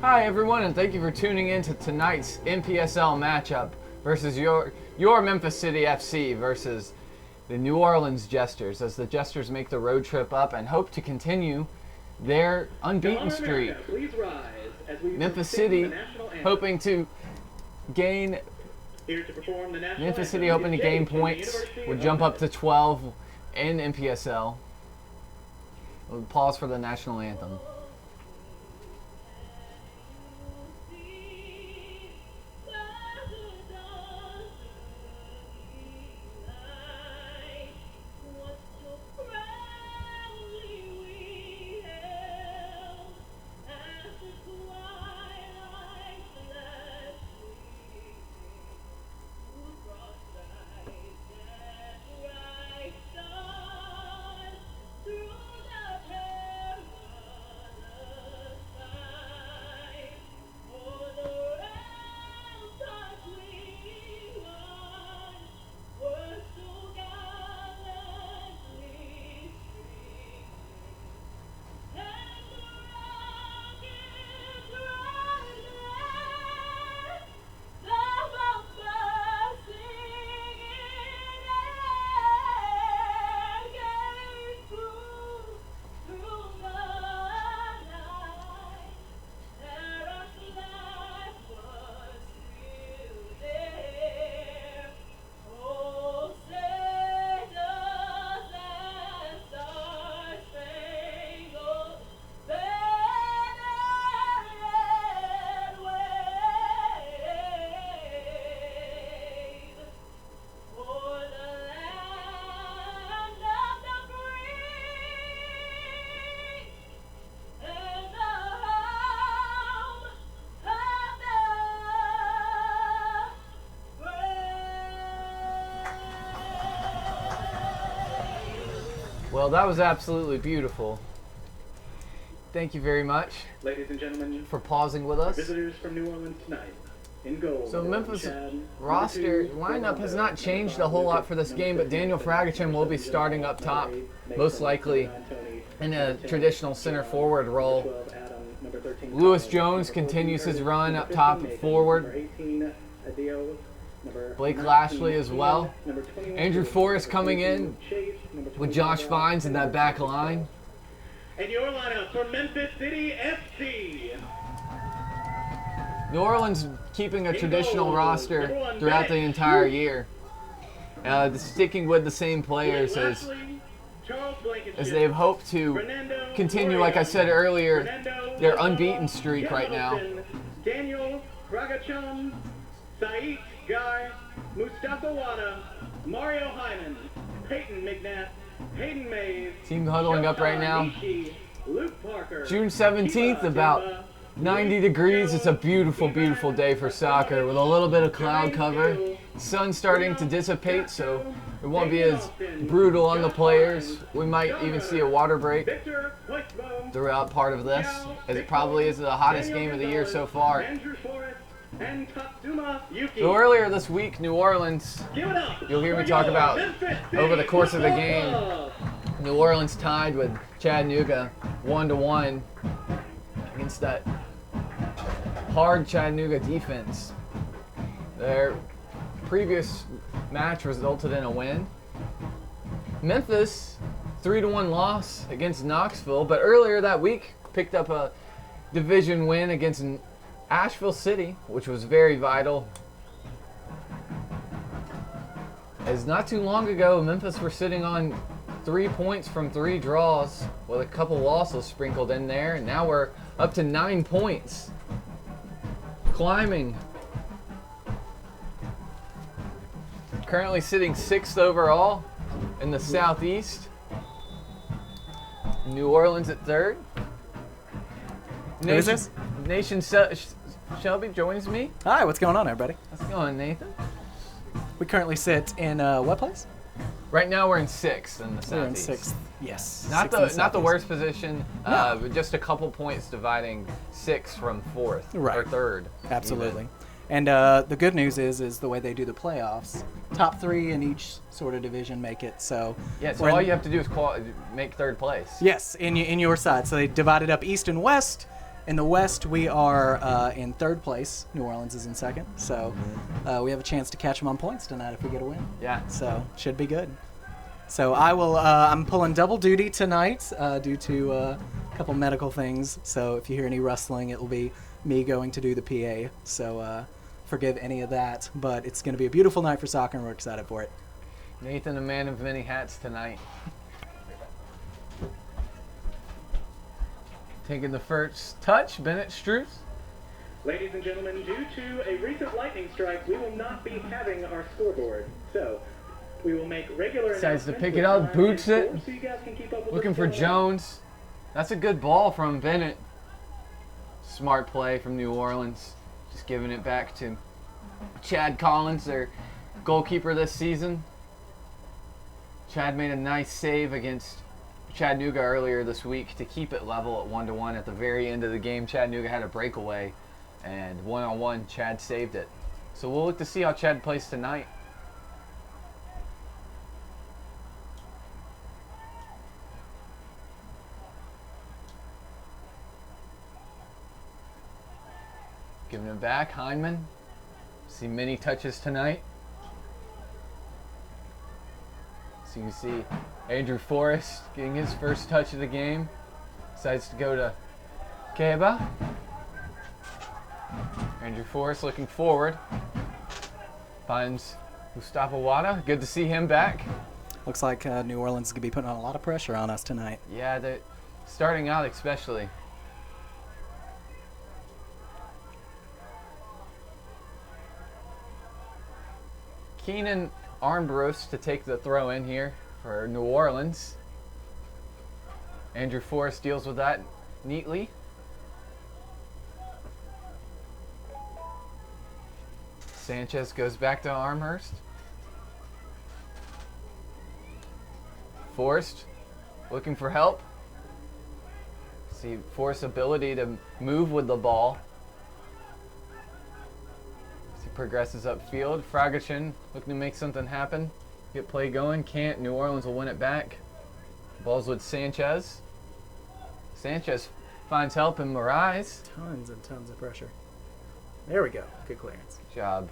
Hi everyone, and thank you for tuning in to tonight's NPSL matchup versus your Memphis City FC versus the New Orleans Jesters, as the Jesters make the road trip up and hope to continue their unbeaten streak. Memphis City hoping to gain points, would jump up to 12 in NPSL. We'll pause for the national anthem. Well, that was absolutely beautiful. Thank you very much, ladies and gentlemen, for pausing with us. Visitors from New Orleans tonight. In goal. So Memphis roster lineup has not changed a whole lot for this game, but Daniel Fragachin will be starting up top, most likely in a traditional center forward role. Lewis Jones continues his run up top and forward. Blake Lashley as well. Andrew Forrest coming in with Josh Fines in that back line. And your lineup for Memphis City FC. New Orleans keeping a traditional roster throughout the entire year. Sticking with the same players as they've hoped to continue, like I said earlier, their unbeaten streak right now. Daniel Fragachin, Saeed Guy, Mustafa Wada, Mario Hyman, Peyton McNabb, Hayden Mays. Team huddling up right now. Luke Parker, June 17th, about 90 degrees. It's a beautiful, beautiful day for soccer with a little bit of cloud cover. Sun's starting to dissipate, so it won't be as brutal on the players. We might even see a water break throughout part of this, as it probably is the hottest game of the year so far. So earlier this week, New Orleans, you'll hear me talk about over the course of the game, New Orleans tied with Chattanooga 1-1 against that hard Chattanooga defense. Their previous match resulted in a win. Memphis, 3-1 loss against Knoxville, but earlier that week picked up a division win against Asheville City, which was very vital. As not too long ago, Memphis were sitting on 3 points from 3 draws with a couple losses sprinkled in there. And now we're up to 9 points. Climbing. Currently sitting 6th overall in the Southeast. New Orleans at 3rd. Who is this? Shelby joins me. Hi, what's going on, everybody? How's it going, Nathan? We currently sit in what place? Right now we're in 6th in the Southeast. We're in 6th, yes. Not the worst position, but just a couple points dividing 6th from 4th or 3rd. Absolutely. Even. And the good news is the way they do the playoffs. Top 3 in each sort of division make it. So yeah, so all you have to do is make 3rd place. Yes, in your side. So they divided up East and West. In the West, we are in third place. New Orleans is in second. So we have a chance to catch them on points tonight if we get a win. Yeah. So should be good. So I'm pulling double duty tonight due to a couple medical things. So if you hear any rustling, it will be me going to do the PA. So forgive any of that. But it's going to be a beautiful night for soccer, and we're excited for it. Nathan, a man of many hats tonight. Taking the first touch, Bennett Struth. Ladies and gentlemen, due to a recent lightning strike, we will not be having our scoreboard. So, we will make regular Decides to announcements pick with it up, time boots and it. score so you guys can keep up with Looking what's for going on. Jones. That's a good ball from Bennett. Smart play from New Orleans. Just giving it back to Chad Collins, their goalkeeper this season. Chad made a nice save against Chattanooga earlier this week to keep it level at 1-1 at the very end of the game. Chattanooga had a breakaway, and one-on-one, Chad saved it. So we'll look to see how Chad plays tonight. Giving it back, Hyndman. See many touches tonight. So you can see Andrew Forrest getting his first touch of the game. Decides to go to Keba. Andrew Forrest looking forward. Finds Mustafa Wada. Good to see him back. Looks like New Orleans is going to be putting on a lot of pressure on us tonight. Yeah, they're starting out especially. Keenan Armbruster to take the throw in here for New Orleans. Andrew Forrest deals with that neatly. Sanchez goes back to Armhurst. Forrest looking for help. See Forrest's ability to move with the ball. As he progresses upfield. Fragachin looking to make something happen. Get play going. Can't. New Orleans will win it back. Ball's with Sanchez. Sanchez finds help in Moraes. Tons and tons of pressure. There we go. Good clearance. Good job.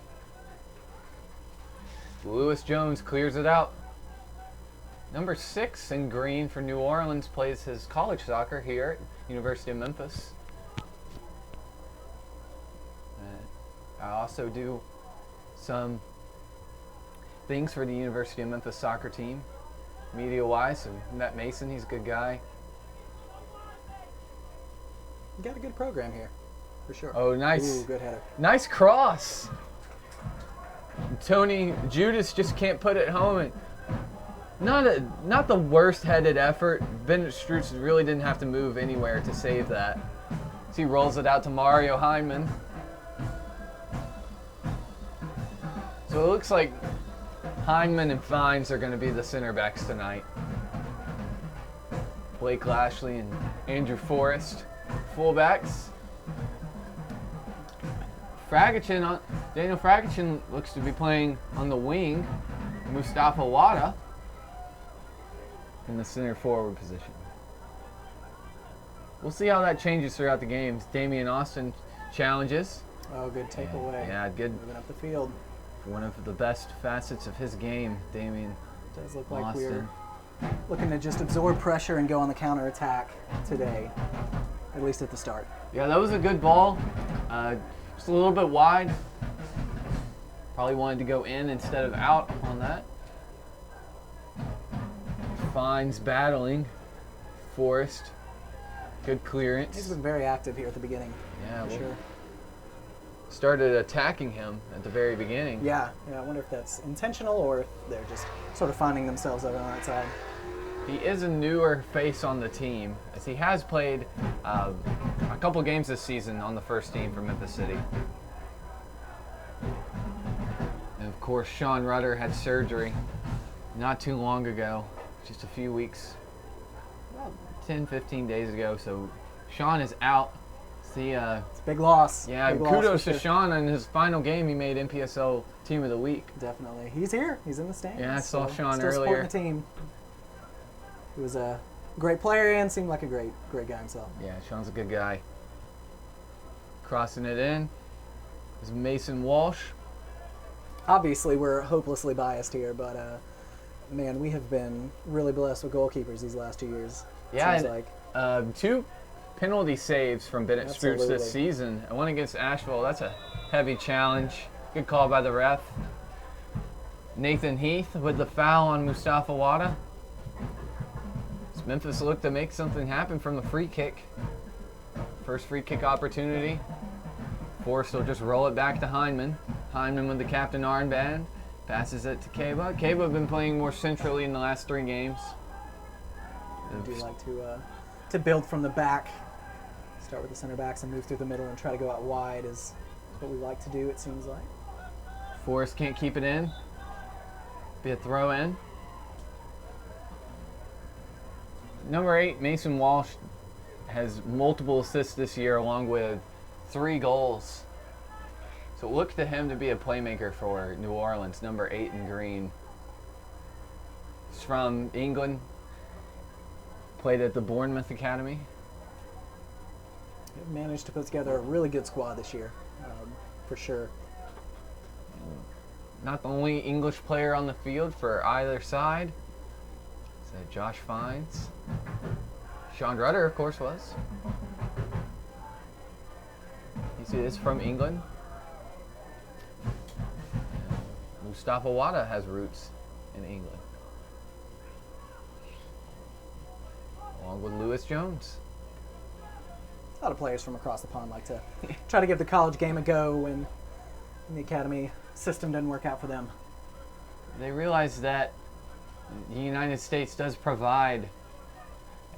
Lewis Jones clears it out. Number 6 in green for New Orleans plays his college soccer here at University of Memphis. I also do some things for the University of Memphis soccer team, media-wise. So Matt Mason, he's a good guy. You got a good program here, for sure. Oh, nice. Ooh, good header. Nice cross. Tony Judas just can't put it home. And not the worst headed effort. Bennett Struth really didn't have to move anywhere to save that. So he rolls it out to Mario Hyndman. So it looks like Hyndman and Fines are going to be the center backs tonight. Blake Lashley and Andrew Forrest, fullbacks. Daniel Fragachin looks to be playing on the wing. Mustafa Wada in the center forward position. We'll see how that changes throughout the games. Damian Austin challenges. Oh, good takeaway. Yeah, good. Moving up the field. One of the best facets of his game, Damian Does look like Austin. we're looking to just absorb pressure and go on the counterattack today, at least at the start. Yeah, that was a good ball. Just a little bit wide. Probably wanted to go in instead of out on that. Fines battling. Forrest. Good clearance. He's been very active here at the beginning. Yeah, for sure. Started attacking him at the very beginning. Yeah, I wonder if that's intentional or if they're just sort of finding themselves over on that side. He is a newer face on the team, as he has played a couple games this season on the first team for Memphis City. And of course, Sean Rudder had surgery not too long ago, just a few weeks, about 10, 15 days ago. So Sean is out. See, it's a big loss. Yeah, big kudos loss to Sean. In his final game, he made NPSL Team of the Week. Definitely. He's here. He's in the stands. Yeah, I saw Sean still earlier. Supporting the team. He was a great player and seemed like a great guy himself. Yeah, Sean's a good guy. Crossing it in is Mason Walsh. Obviously, we're hopelessly biased here, but man, we have been really blessed with goalkeepers these last 2 years. Yeah, Seems like 2 penalty saves from Bennett Spruce Absolutely. this season. And one against Asheville. That's a heavy challenge. Good call by the ref. Nathan Heath with the foul on Mustafa Wada. Does Memphis look to make something happen from the free kick? First free kick opportunity. Forrest will just roll it back to Hyndman. Hyndman with the captain armband. Passes it to Kaba. Kaba have been playing more centrally in the last 3 games. I do like to build from the back. Start with the center backs and move through the middle and try to go out wide is what we like to do, it seems like. Forrest can't keep it in. Be a throw in. Number 8, Mason Walsh, has multiple assists this year along with 3 goals. So look to him to be a playmaker for New Orleans, number 8 in green. He's from England, played at the Bournemouth Academy. They've managed to put together a really good squad this year, for sure. Not the only English player on the field for either side. So Josh Fiennes. Sean Rudder, of course, was. He is from England. Mustafa Wada has roots in England. Along with Lewis Jones. A lot of players from across the pond like to try to give the college game a go when the academy system doesn't work out for them. They realize that the United States does provide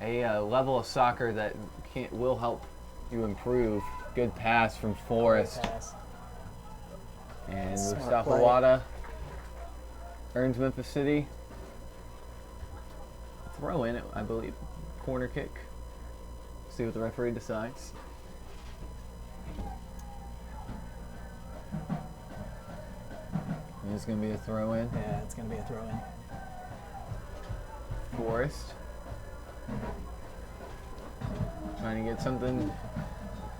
a level of soccer that will help you improve. Good pass from Forrest. Pass. And Smart Mustafa play. Wada earns Memphis City. Throw in it, I believe. Corner kick. See what the referee decides. It's going to be a throw in. Yeah, it's going to be a throw in. Forrest. Trying to get something.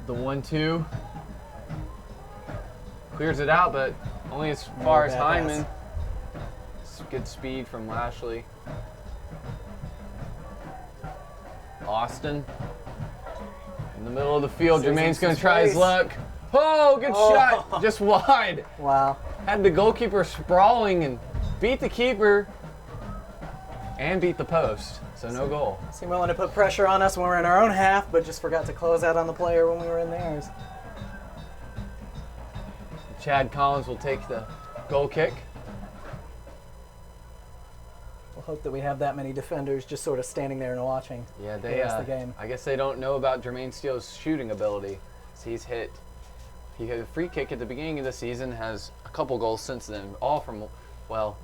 The 1-2. Clears it out, but only as far as bad Hyndman. pass. Good speed from Lashley. Austin. In the middle of the field, Sees Jermaine's some going to try his space. luck. Oh, good Oh. shot. Just wide. Wow. Had the goalkeeper sprawling and beat the keeper and beat the post. So no goal. Seemed willing to put pressure on us when we were in our own half, but just forgot to close out on the player when we were in theirs. Chad Collins will take the goal kick. We'll hope that we have that many defenders just sort of standing there and watching Yeah, the they. rest of the game. I guess they don't know about Jermaine Steele's shooting ability. So he had a free kick at the beginning of the season, has a couple goals since then, all from, well,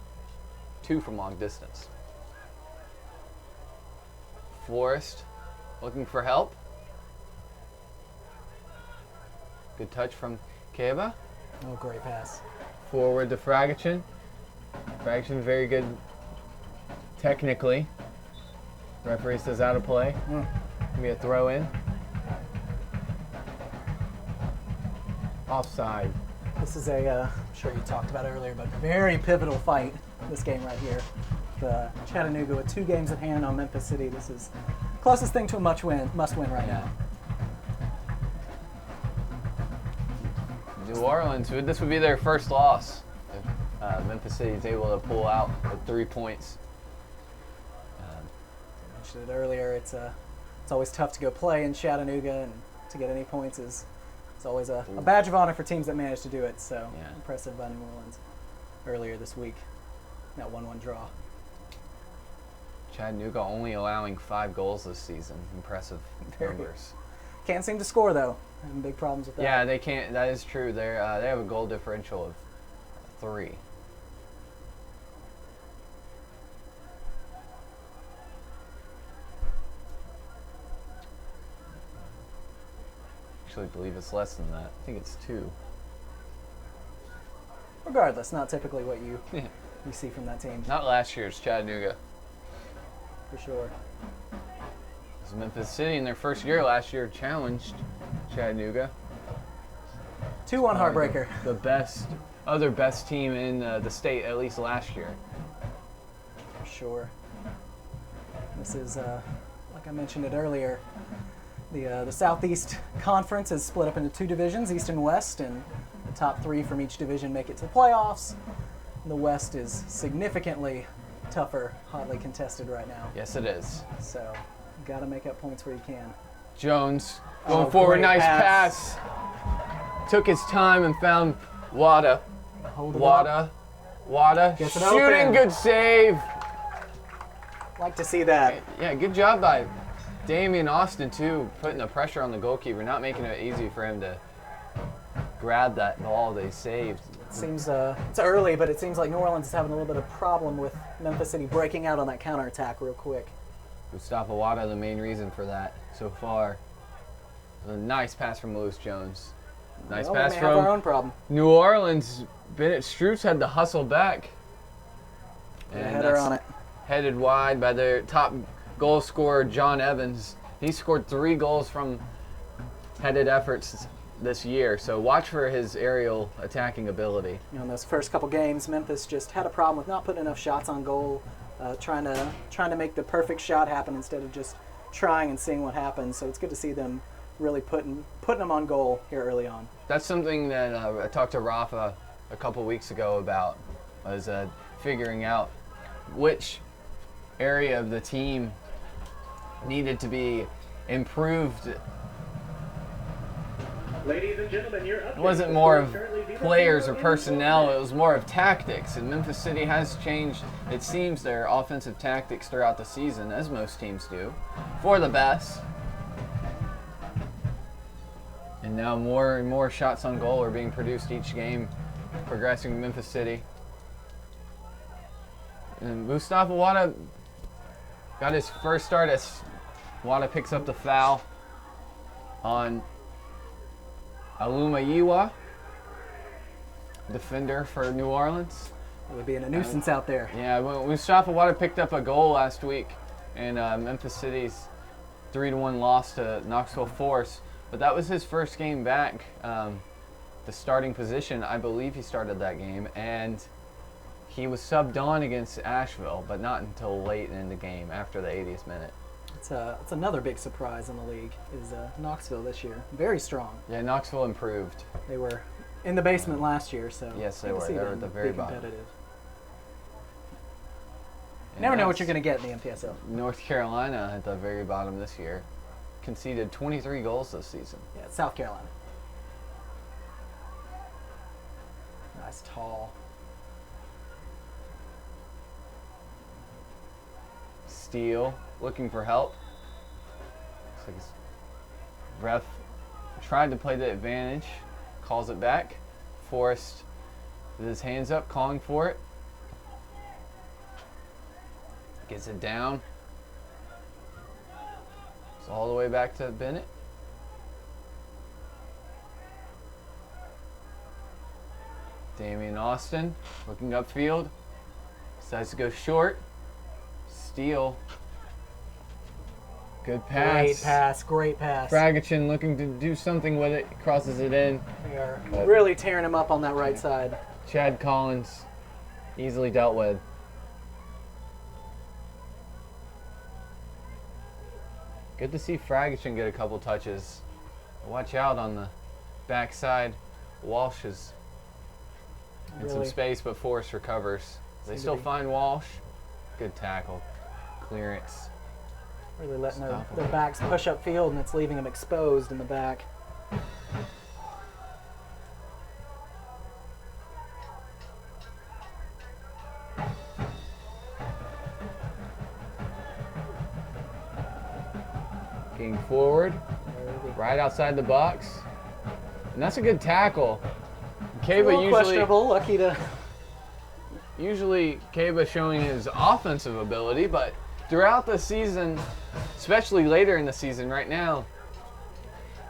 2 from long distance. Forrest looking for help. Good touch from Keba. Oh, great pass. Forward to Fragachin. Fragachin very good technically. Referee says out of play. Gonna be a throw in. Offside. This is I'm sure you talked about it earlier, but very pivotal fight, this game right here. The Chattanooga with 2 games at hand on Memphis City. This is closest thing to a must win right now. New Orleans, this would be their first loss if Memphis City is able to pull out with 3 points. I mentioned it earlier, it's always tough to go play in Chattanooga, and to get any points is always a badge of honor for teams that manage to do it. So Yeah. impressive by New Orleans earlier this week. That 1-1 draw. Chattanooga only allowing 5 goals this season. Impressive numbers. Can't seem to score though. Having big problems with that. Yeah, they can't. That is true. They have a goal differential of 3. Actually, believe it's less than that. I think it's 2. Regardless, not typically what you see from that team, Not last year's Chattanooga. for sure. It was Memphis City in their first year last year challenged Chattanooga. 2-1 heartbreaker. The other best team in the state, at least last year. For sure. This is, like I mentioned it earlier, the Southeast Conference is split up into 2 divisions, East and West, and the top 3 from each division make it to the playoffs. The West is significantly tougher, hotly contested right now. Yes, it is. So, got to make up points where you can. Jones going forward, great nice pass. Took his time and found Wada. Hold it up. Wada Gets it shooting, open. good save. Like to see that. Yeah, good job by Damian Austin too, putting the pressure on the goalkeeper, not making it easy for him to grab that ball they saved. It seems it's early, but it seems like New Orleans is having a little bit of problem with Memphis City breaking out on that counterattack real quick. Mustafa Wada, the main reason for that so far. A nice pass from Lewis Jones. Nice Well, pass we may have our from own problem. New Orleans. Bennett Stroops had to hustle back. Put a header on it. Headed wide by their top goal scorer, John Evans. He scored 3 goals from headed efforts this year, so watch for his aerial attacking ability. You know, in those first couple games, Memphis just had a problem with not putting enough shots on goal, trying to make the perfect shot happen instead of just trying and seeing what happens. So it's good to see them really putting them on goal here early on. That's something that I talked to Rafa a couple weeks ago about, was figuring out which area of the team needed to be improved. Ladies and gentlemen, you're up. It wasn't more of players or personnel, it was more of tactics. And Memphis City has changed, it seems, their offensive tactics throughout the season, as most teams do, for the best. And now more and more shots on goal are being produced each game, progressing to Memphis City. And Mustafa Wada got his first start as Wada picks up the foul on Alumayiwa, defender for New Orleans. It would be a nuisance out there. Yeah, Mustafa Wada picked up a goal last week in Memphis City's 3-1 loss to Knoxville Force. But that was his first game back, the starting position. I believe he started that game, and he was subbed on against Asheville, but not until late in the game, after the 80th minute. It's another big surprise in the league is Knoxville this year. Very strong. Yeah, Knoxville improved. They were in the basement last year, so Yes, they good to were. see They were them at the very be bottom. competitive. And Never know what that's you're going to get in the MPSL. North Carolina at the very bottom this year. Conceded 23 goals this season. Yeah, it's South Carolina. Nice tall. Steele looking for help. Looks like his ref tried to play the advantage. Calls it back. Forrest with his hands up, calling for it. Gets it down. It's all the way back to Bennett. Damian Austin looking upfield. Decides to go short. Steele. Good pass. Great pass. Fragichin looking to do something with it. Crosses it in. They are really tearing him up on that right side. Chad Collins easily dealt with. Good to see Fragichin get a couple touches. Watch out on the backside. Walsh is in some Really space, but Forrest recovers. They Seem to still be- find Walsh. Good tackle. Clearance. Really letting Stop their him. backs push upfield, and it's leaving them exposed in the back. Getting forward, right outside the box. And that's a good tackle. A Kaba little usually, questionable. Lucky to. Kaba showing his offensive ability, but throughout the season, especially later in the season right now,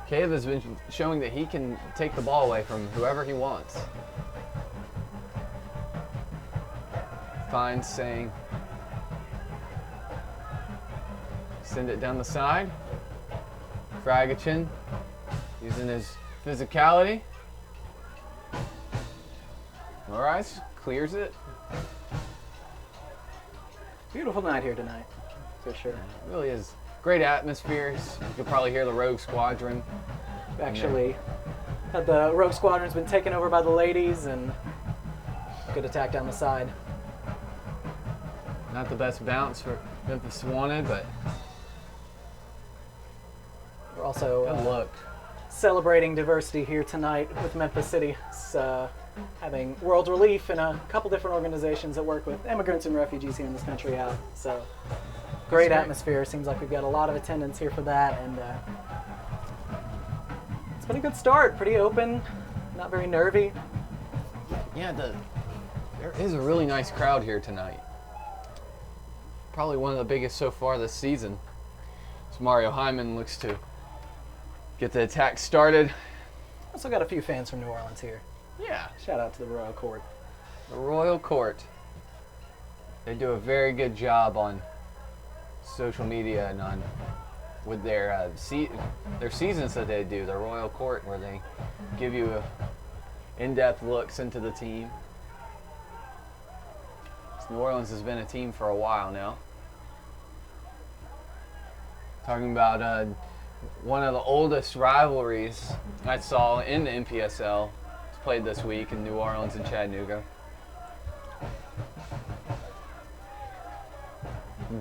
Kaba's been showing that he can take the ball away from whoever he wants. Finds saying, send it down the side. Fragichin using his physicality. Moraes clears it. Beautiful night here tonight, for sure. It really is. Great atmospheres. You could probably hear the Rogue Squadron. Actually, had the Rogue Squadron's been taken over by the ladies, and good attack down the side. Not the best bounce for Memphis wanted, but We're also good look. celebrating diversity here tonight with Memphis City. It's, having World Relief and a couple different organizations that work with immigrants and refugees here in this country out. So great atmosphere. Seems like we've got a lot of attendance here for that, and it's been a good start. Pretty open, not very nervy. Yeah, there is a really nice crowd here tonight. Probably one of the biggest so far this season. So Mario Hyman looks to get the attack started. Also got a few fans from New Orleans here. Yeah, Shout out to the Royal Court. the Royal Court. They do a very good job on social media and on with their their seasons that they do. The Royal Court, where they give you in-depth looks into the team. New Orleans has been a team for a while now. Talking about one of the oldest rivalries I saw in the NPSL. It's played this week in New Orleans and Chattanooga.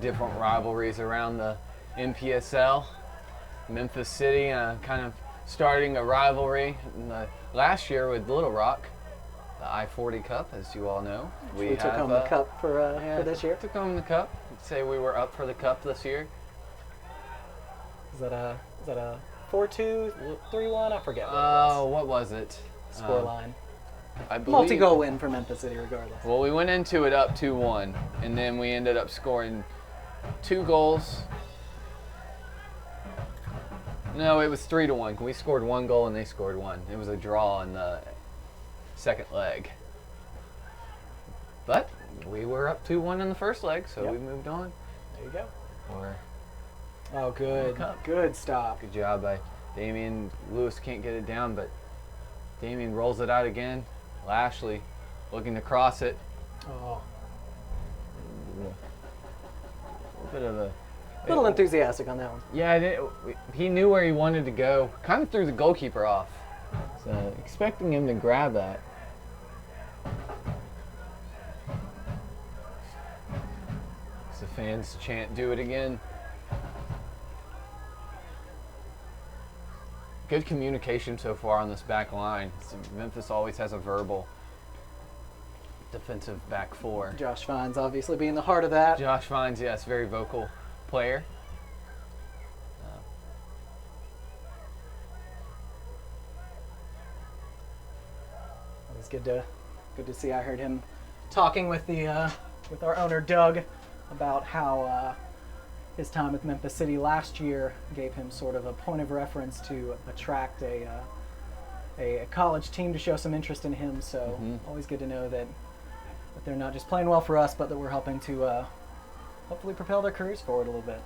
Different rivalries around the NPSL. Memphis City kind of starting a rivalry last year with Little Rock. The I-40 Cup, as you all know. We took home the cup for this year. Took home the cup. I'd say we were up for the cup this year. Is that a 4-2, 3-1? I forget. What was it? Scoreline. I believe. Multi-goal win for Memphis City, regardless. Well, we went into it up 2-1, and then we ended up scoring 2 goals. No, it was 3-1. We scored 1 goal and they scored 1. It was a draw in the second leg. But we were up 2-1 in the first leg, so we moved on. There you go. Or Oh, good. Cup. Good stop. good job by Damian. Lewis can't get it down, but Damian rolls it out again. Lashley looking to cross it. Oh, A bit of a little enthusiastic on that one. Yeah, he knew where he wanted to go. Kind of threw the goalkeeper off. So expecting him to grab that. So the fans chant, "Do it again." Good communication so far on this back line. So Memphis always has a verbal defensive back four. Josh Fines obviously being the heart of that. Josh Fines, yes, very vocal player. It was good to see. I heard him talking with with our owner Doug about how his time with Memphis City last year gave him sort of a point of reference to attract a college team to show some interest in him. So always good to know that they're not just playing well for us, but that we're helping to hopefully propel their careers forward a little bit.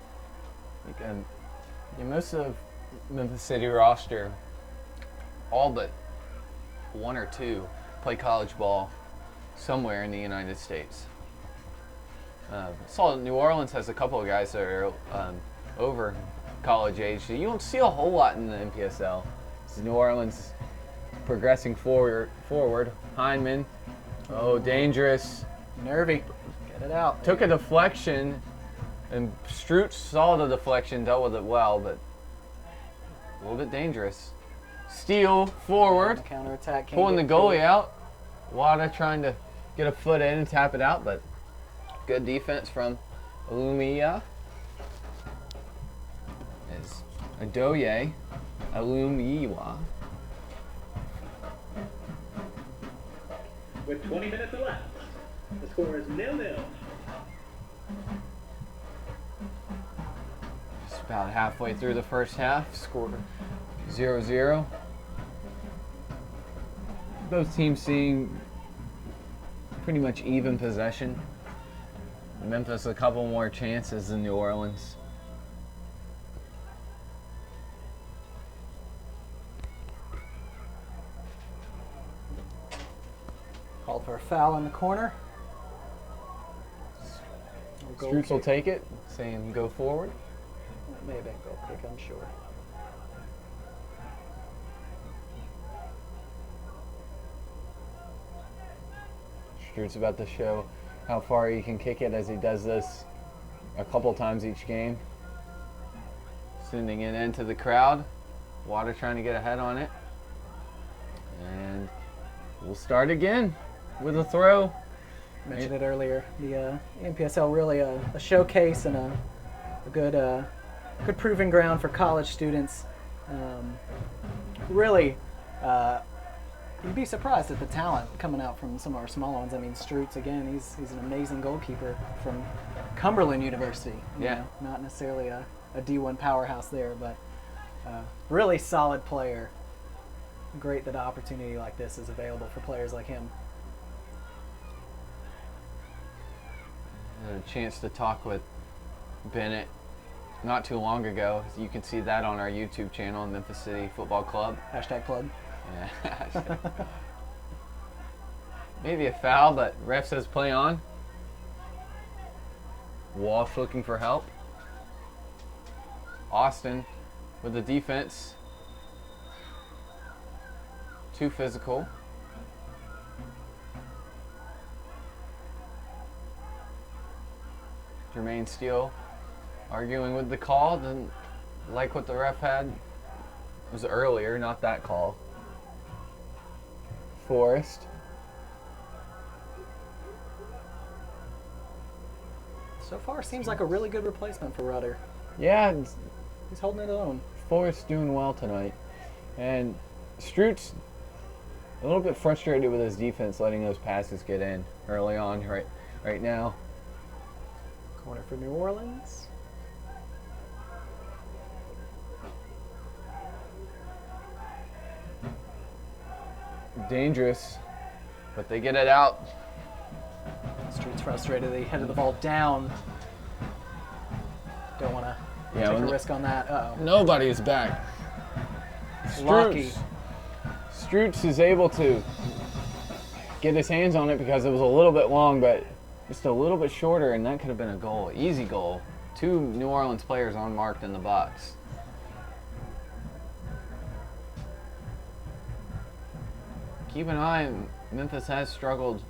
Most of Memphis City roster, all but 1 or 2, play college ball somewhere in the United States. Saw New Orleans has a couple of guys that are over college age. You don't see a whole lot in the NPSL. So New Orleans progressing forward. Hyman, dangerous. Nervy. Get it out. Took a deflection, and Strooch saw the deflection, dealt with it well, but a little bit dangerous. Steal forward, Counterattack. pulling the goalie out. Wada trying to get a foot in and tap it out, but good defense from Alumia. Is Adoye Alumiwa. With 20 minutes left, the score is 0-0. Just about halfway through the first half, score 0-0. Both teams seeing pretty much even possession. Memphis a couple more chances than New Orleans. Called called for a foul in the corner. Strutz will take it, saying go forward. Maybe a goal kick, I'm sure. Strutz about to show how far he can kick it as he does this a couple times each game. Sending it into the crowd. Water trying to get ahead on it. And we'll start again with a throw. Mentioned it earlier. The NPSL really a showcase and a good proving ground for college students. Really, you'd be surprised at the talent coming out from some of our smaller ones. I mean, Strutz, again, he's an amazing goalkeeper from Cumberland University. You know, not necessarily a D1 powerhouse there, but really solid player. Great that an opportunity like this is available for players like him. I had a chance to talk with Bennett not too long ago. You can see that on our YouTube channel, Memphis City Football Club. #club. Yeah. Maybe a foul, but ref says play on. Walsh looking for help. Austin with the defense. Too physical. Jermaine Steele arguing with the call. Didn't like what the ref had. It was earlier, not that call. Forrest. So far, seems like a really good replacement for Rudder. Yeah, He's holding it alone. Forrest doing well tonight. And Strutz a little bit frustrated with his defense letting those passes get in early on right now. Corner for New Orleans. Dangerous, but they get it out. Strutz frustrated. They headed the ball down. Don't want to take a risk on that. Uh-oh. Nobody is back. Lucky. Strutz is able to get his hands on it because it was a little bit long, but just a little bit shorter, and that could have been a goal. Easy goal. 2 New Orleans players unmarked in the box. Keep an eye. Memphis has struggled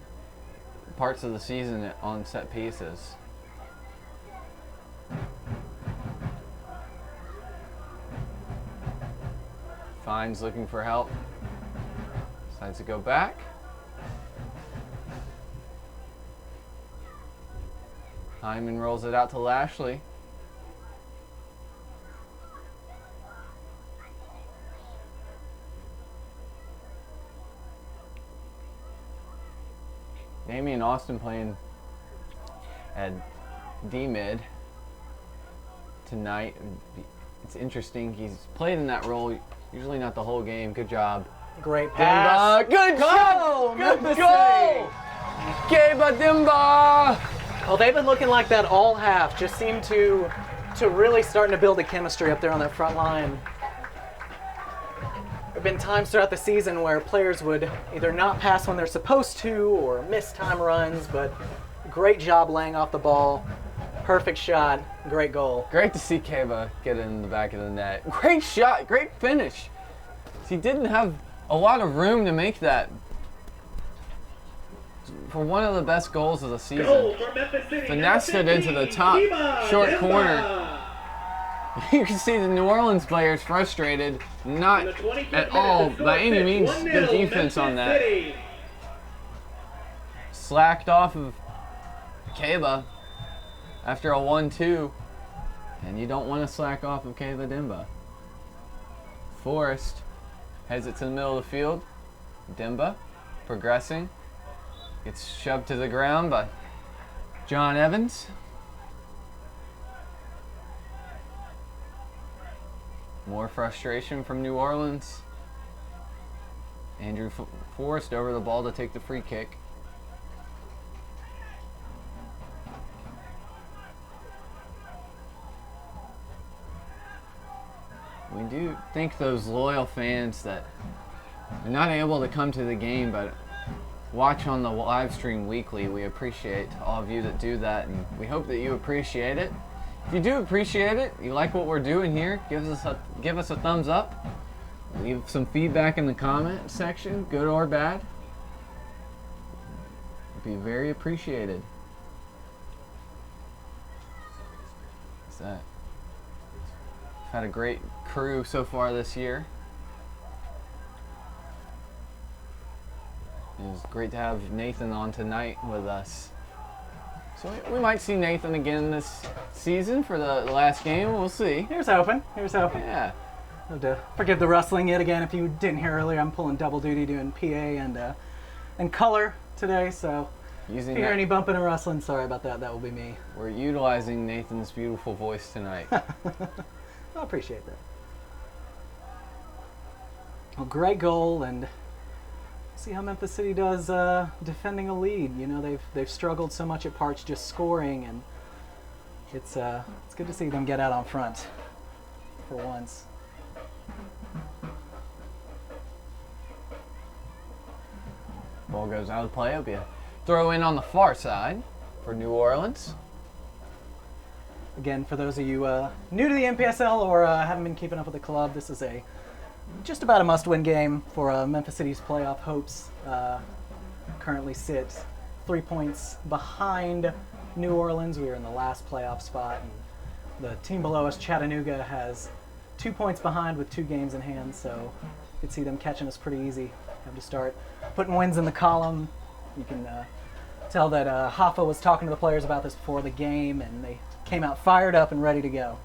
parts of the season on set pieces. Fines looking for help. Decides to go back. Hyman rolls it out to Lashley. Damian Austin playing at D-mid tonight. It's interesting. He's played in that role, usually not the whole game. Good job. Great pass. Dimba. Good goal! Good goal! Keba Dimba! Well, they've been looking like that all half. Just seem to really starting to build a chemistry up there on that front line. There have been times throughout the season where players would either not pass when they're supposed to or miss time runs, but great job laying off the ball. Perfect shot. Great goal. Great to see Keba get in the back of the net. Great shot. Great finish. He didn't have a lot of room to make that. For one of the best goals of the season. Goal for Memphis City. Finessed it into the top short corner. You can see the New Orleans players frustrated. Not at all, by any means, good defense on that. Slacked off of Keba after a 1-2. And you don't want to slack off of Keba Dimba. Forrest heads it to the middle of the field. Dimba progressing. Gets shoved to the ground by John Evans. More frustration from New Orleans. Andrew Forrest over the ball to take the free kick. We do thank those loyal fans that are not able to come to the game, but watch on the live stream weekly. We appreciate all of you that do that, and we hope that you appreciate it. If you do appreciate it, you like what we're doing here, give us a thumbs up. Leave some feedback in the comment section, good or bad. It'd be very appreciated. What's that? We've had a great crew so far this year. It was great to have Nathan on tonight with us. So we might see Nathan again this season for the last game. We'll see. Here's hoping. Here's hoping. Yeah. Have to forgive the rustling yet again. If you didn't hear earlier, I'm pulling double duty doing PA and color today. So if you hear any bumping and rustling, sorry about that. That will be me. We're utilizing Nathan's beautiful voice tonight. I appreciate that. Well, great goal, and see how Memphis City does defending a lead. You know, they've struggled so much at parts just scoring, and it's good to see them get out on front for once. Ball goes out of play. It'll be a throw in on the far side for New Orleans. Again, for those of you new to the MPSL or haven't been keeping up with the club, this is just about a must-win game for Memphis City's playoff hopes. Currently sit 3 points behind New Orleans. We are in the last playoff spot, and the team below us, Chattanooga, has 2 points behind with 2 games in hand, so you can see them catching us pretty easy. Have to start putting wins in the column. You can tell that Hoffa was talking to the players about this before the game, and they came out fired up and ready to go.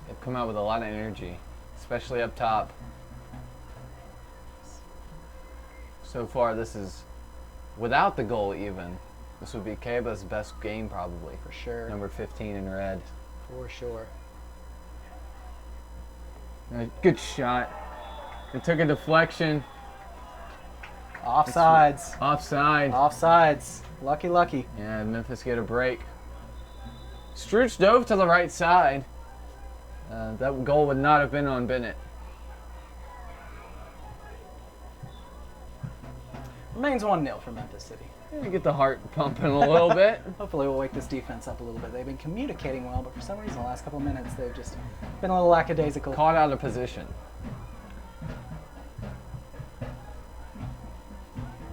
They've come out with a lot of energy, especially up top. So far, this is, without the goal even, this would be Keba's best game probably. For sure. Number 15 in red. For sure. Good shot. It took a deflection. Offsides. Offside. Offsides. Lucky. Yeah, Memphis get a break. Struch dove to the right side. That goal would not have been on Bennett. Remains 1-0 for Memphis City. Yeah, get the heart pumping a little bit. Hopefully we'll wake this defense up a little bit. They've been communicating well, but for some reason the last couple of minutes they've just been a little lackadaisical. Caught out of position.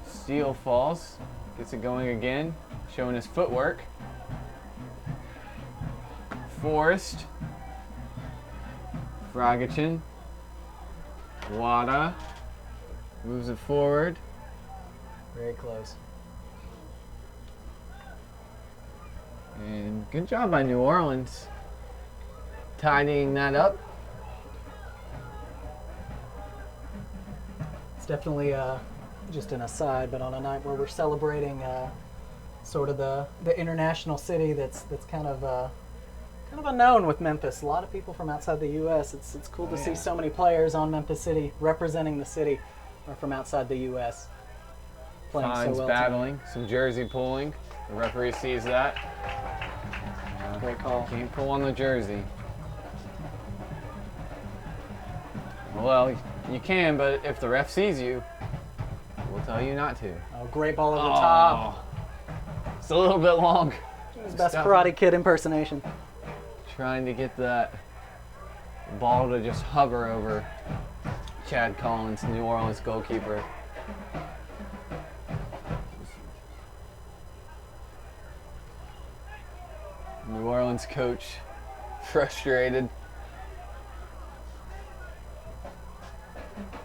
Steele falls. Gets it going again. Showing his footwork. Forrest. Fragichin. Wada. Moves it forward. Very close. And good job by New Orleans. Tidying that up. It's definitely just an aside, but on a night where we're celebrating sort of the international city that's kind of unknown with Memphis. A lot of people from outside the U.S. It's cool to see so many players on Memphis City representing the city are from outside the U.S. playing Fines so well. battling, some jersey pulling. The referee sees that. Great call. Can't pull on the jersey. Well, you can, but if the ref sees you, we'll tell you not to. Oh, great ball over the top. It's a little bit long. His best Karate Kid impersonation. Trying to get that ball to just hover over Chad Collins, New Orleans goalkeeper. New Orleans coach frustrated.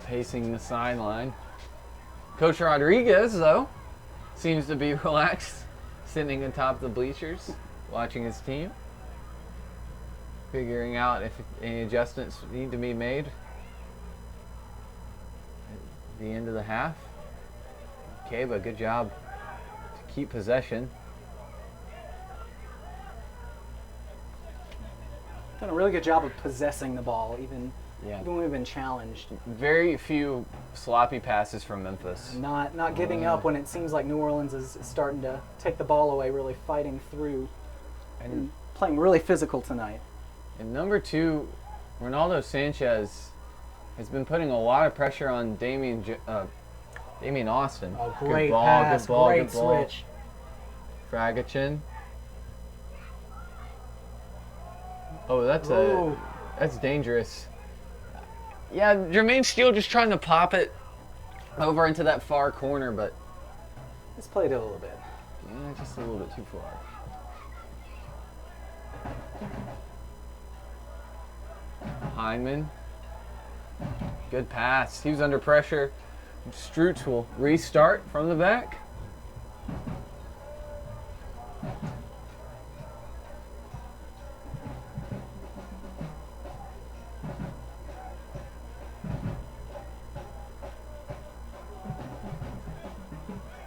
Pacing the sideline. Coach Rodriguez, though, seems to be relaxed, sitting atop the bleachers, watching his team, figuring out if any adjustments need to be made at the end of the half. Keba, good job to keep possession. Done a really good job of possessing the ball, even when we've been challenged. Very few sloppy passes from Memphis. Not giving up when it seems like New Orleans is starting to take the ball away, really fighting through and playing really physical tonight. And number 2, Ronaldo Sanchez has been putting a lot of pressure on Damian Austin. Oh, great good ball, pass, good ball, great good ball. switch. Fragachin. Oh, that's dangerous. Yeah, Jermaine Steele just trying to pop it over into that far corner, but Just played it a little bit. yeah, just a little bit too far. Hyman. Good pass. He was under pressure. Strutz will restart from the back.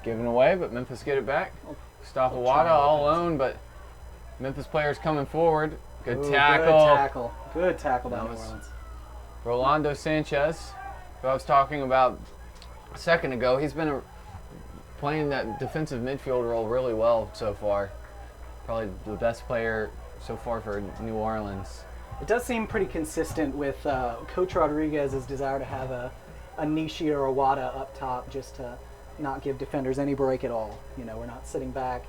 Given away, but Memphis get it back. Stopawada all alone, but Memphis players coming forward. Good tackle. Good tackle. Good tackle by That New was- Orleans. Rolando Sanchez, who I was talking about a second ago, he's been playing that defensive midfield role really well so far. Probably the best player so far for New Orleans. It does seem pretty consistent with Coach Rodriguez's desire to have a Nishi or a Wada up top just to not give defenders any break at all. You know, we're not sitting back,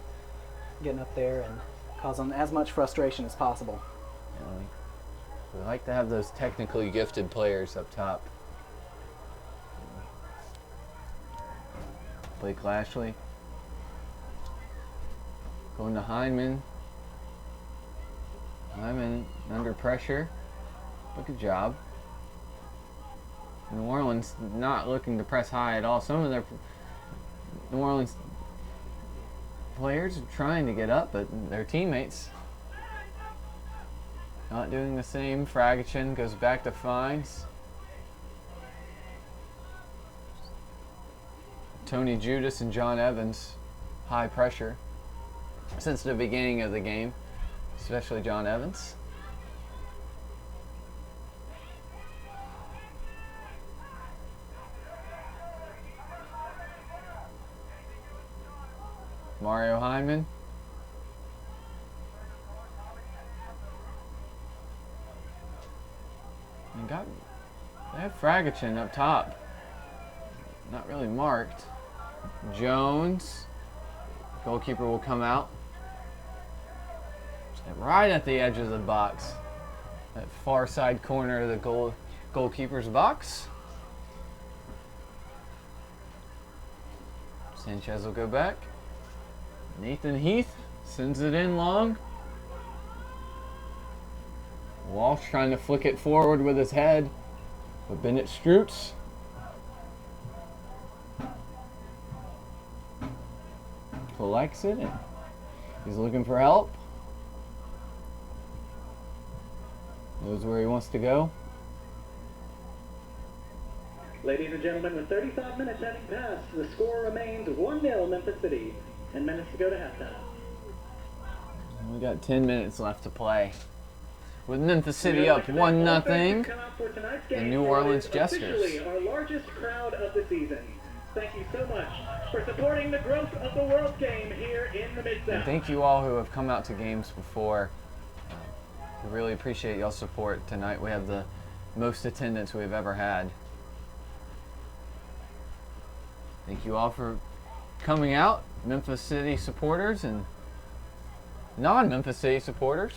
getting up there and causing as much frustration as possible. You know, we like to have those technically gifted players up top. Blake Lashley. Going to Hyman. Hyman under pressure. But good job. New Orleans not looking to press high at all. Some of their New Orleans players are trying to get up, but their teammates not doing the same. Fragachin goes back to Fines. Tony Judas and John Evans, high pressure since the beginning of the game, especially John Evans. Mario Hyman. They have Fragachin up top. Not really marked. Jones. Goalkeeper will come out. Right at the edge of the box. That far side corner of the goalkeeper's box. Sanchez will go back. Nathan Heath sends it in long. Walsh trying to flick it forward with his head. But Bennett Strutz. Collects it. And he's looking for help. Knows where he wants to go. Ladies and gentlemen, with 35 minutes having passed, the score remains 1-0 Memphis City, and minutes to go to halftime. We got 10 minutes left to play. With Memphis City up 1-0. The New Orleans Jesters. Officially our largest crowd of the season. Thank you so much for supporting the growth of the World Game here in the Mid-South. And thank you all who have come out to games before. We really appreciate y'all's support. Tonight we have the most attendance we've ever had. Thank you all for coming out, Memphis City supporters and non-Memphis City supporters.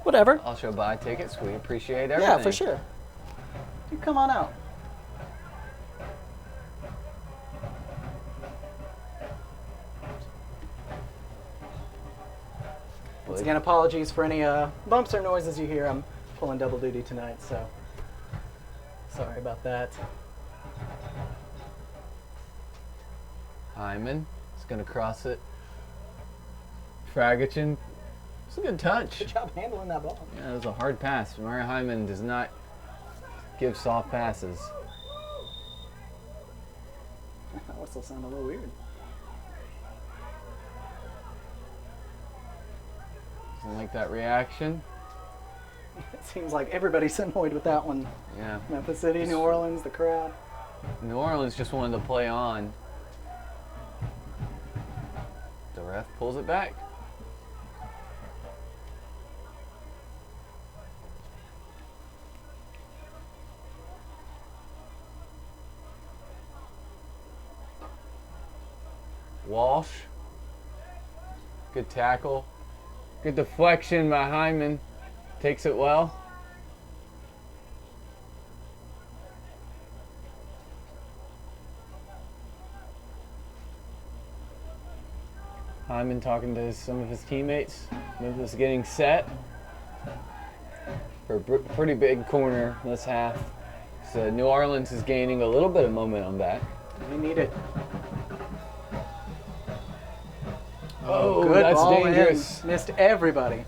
Whatever. Also buy tickets. We appreciate everything. Yeah, for sure. You come on out. Once again, apologies for any bumps or noises you hear. I'm pulling double duty tonight, so sorry about that. Hyman is going to cross it. Fragachin. It's a good touch. Good job handling that ball. Yeah, it was a hard pass. Mario Hyman does not give soft passes. That whistle sounded a little weird. Doesn't like that reaction. It seems like everybody's annoyed with that one. Yeah. Memphis City, New Orleans, the crowd. New Orleans just wanted to play on. The ref pulls it back. Walsh. Good tackle. Good deflection by Hyman. Takes it well. Hyman talking to some of his teammates. Memphis getting set for a pretty big corner this half. So New Orleans is gaining a little bit of momentum back. They need it. Oh, good that's ball dangerous. in. Missed everybody.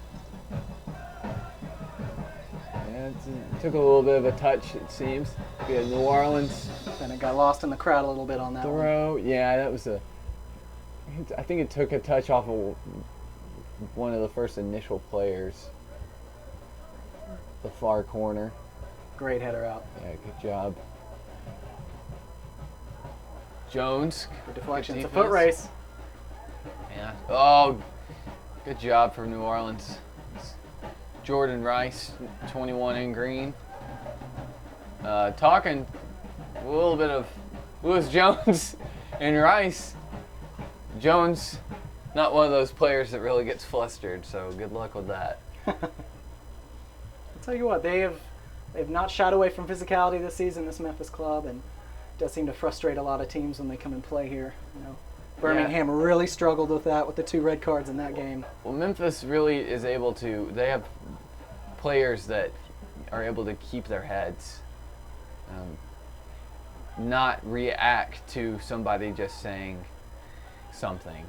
Yeah, it took a little bit of a touch, it seems. We had New Orleans Then it got lost in the crowd a little bit on that one. throw. Yeah, that was I think it took a touch off of one of the first initial players. The far corner. Great header out. Yeah, good job. Jones. Good deflection. Good It's a foot defense. race. Yeah. Oh, good job for New Orleans. Jordan Rice, 21 in green. Talking a little bit of Lewis Jones and Rice. Jones, not one of those players that really gets flustered, so good luck with that. I'll tell you what, they've not shied away from physicality this season, this Memphis club, and it does seem to frustrate a lot of teams when they come and play here. You know, Birmingham really struggled with that with the 2 red cards in that game. Well, Memphis really is able to, they have players that are able to keep their heads, not react to somebody just saying something.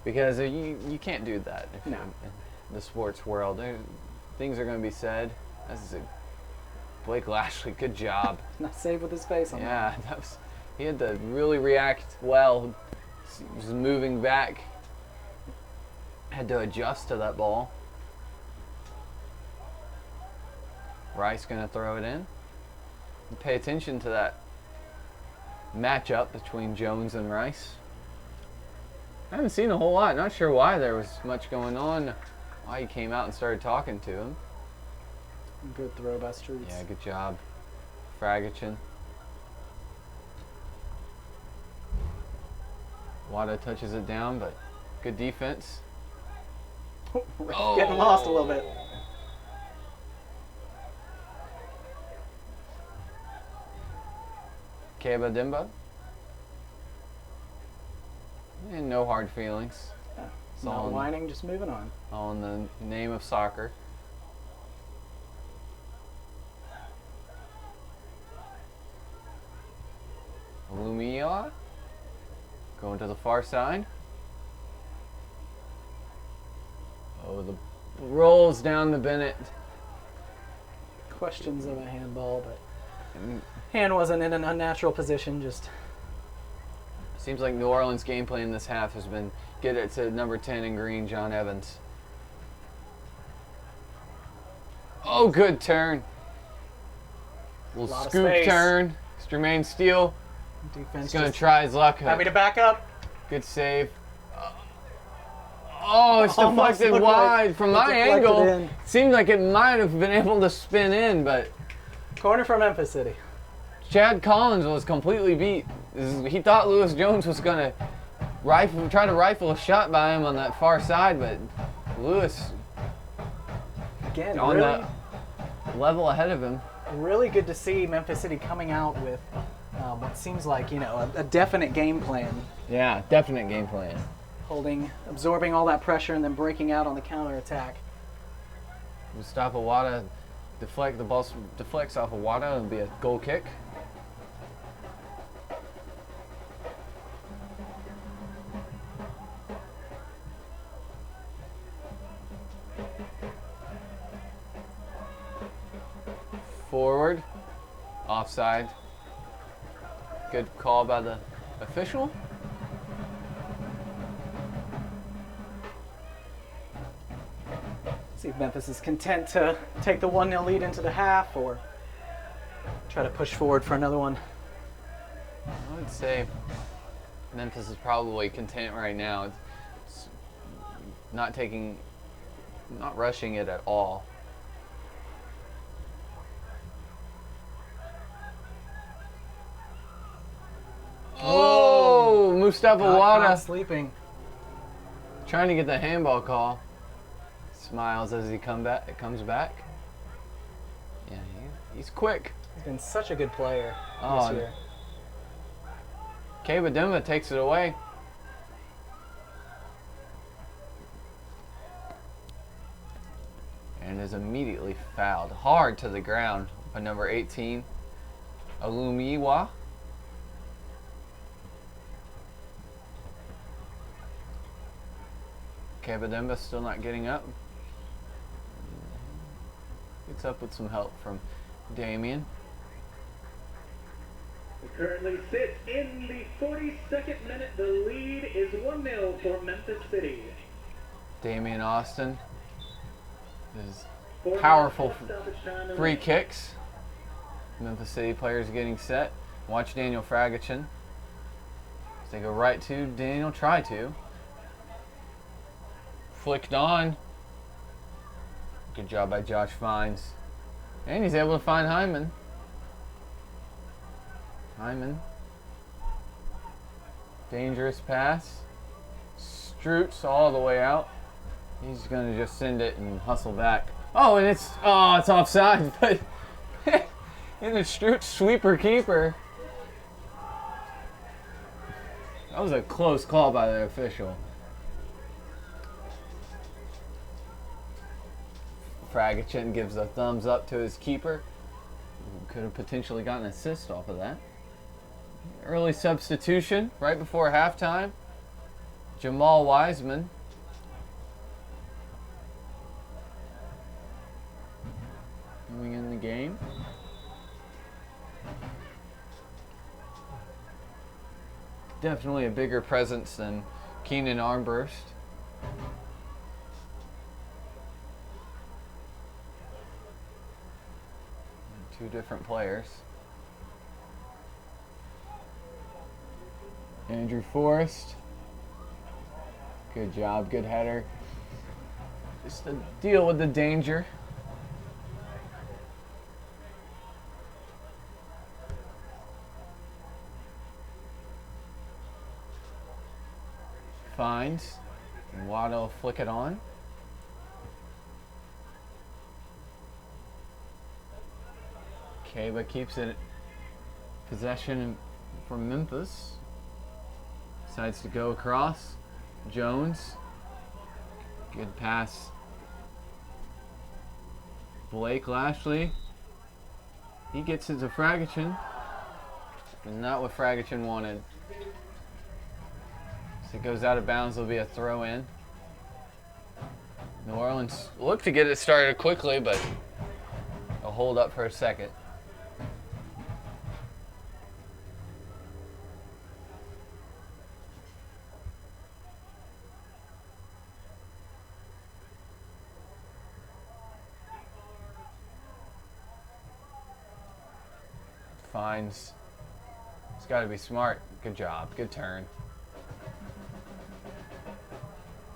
Because you can't do that if No. you're in the sports world. Things are going to be said. Blake Lashley, good job. Not safe with his face on that. Yeah, he had to really react well. He was moving back. Had to adjust to that ball. Rice going to throw it in. Pay attention to that matchup between Jones and Rice. I haven't seen a whole lot. Not sure why there was much going on. Why he came out and started talking to him. Good throw by Streets. Yeah, good job. Fragichin. Wada touches it down, but good defense. Getting lost a little bit. Keba Dimba. And no hard feelings. Yeah. It's Not all whining, just moving on. in the name of soccer. Lumia going to the far side. Oh, the rolls down to Bennett. Questions of a handball, but hand wasn't in an unnatural position, just Seems like New Orleans' game plan this half has been get it to number 10 in green, John Evans. Oh, good turn. Little Lot of scoop space. turn. It's Jermaine Steele. defense He's going to just try his luck. happy to back up. Good save. Oh, it's Almost deflected looked wide. like From it my deflected angle, in. seemed like it might have been able to spin in, but Corner for Memphis City. Chad Collins was completely beat. He thought Lewis Jones was going to try to rifle a shot by him on that far side, but Lewis Again, on really, the level ahead of him. really good to see Memphis City coming out with what seems like, you know, a definite game plan. Yeah, definite game plan. Absorbing all that pressure and then breaking out on the counterattack. Mustafa Wada the ball deflects off of Wada and be a goal kick. Forward, offside. Good call by the official. See if Memphis is content to take the 1-0 lead into the half or try to push forward for another one. I would say Memphis is probably content right now. It's not rushing it at all. Oh, Mustafa Got Wada caught sleeping. trying to get the handball call. Smiles as he comes back. Yeah, he's quick. He's been such a good player Oh, this year. Kabademba takes it away. And is immediately fouled hard to the ground by number 18, Alumiwa. Kabademba still not getting up. Gets up with some help from Damien. We currently sit in the 42nd minute. The lead is 1-0 for Memphis City. Damien Austin. His powerful free kicks. Memphis City players getting set. Watch Daniel Fragachin. They go right to Daniel, try to. Flicked on. Good job by Josh Fines. And he's able to find Hyman. Hyman. Dangerous pass. Stroots all the way out. He's going to just send it and hustle back. Oh, and it's offside, but in the Stroots sweeper keeper. That was a close call by the official. Fragachin gives a thumbs up to his keeper. Could have potentially gotten an assist off of that. Early substitution right before halftime. Jamal Wiseman. Coming in the game. Definitely a bigger presence than Keenan Armburst. Two different players. Andrew Forrest. Good job, good header. Just to deal with the danger. Finds. Waddle flick it on. Kaba keeps it possession for Memphis. Decides to go across. Jones. Good pass. Blake Lashley. He gets it to Fragachin. And not what Fragachin wanted. So it goes out of bounds. There'll be a throw in. New Orleans looked to get it started quickly, but a hold up for a second. Finds. It's got to be smart. Good job. Good turn.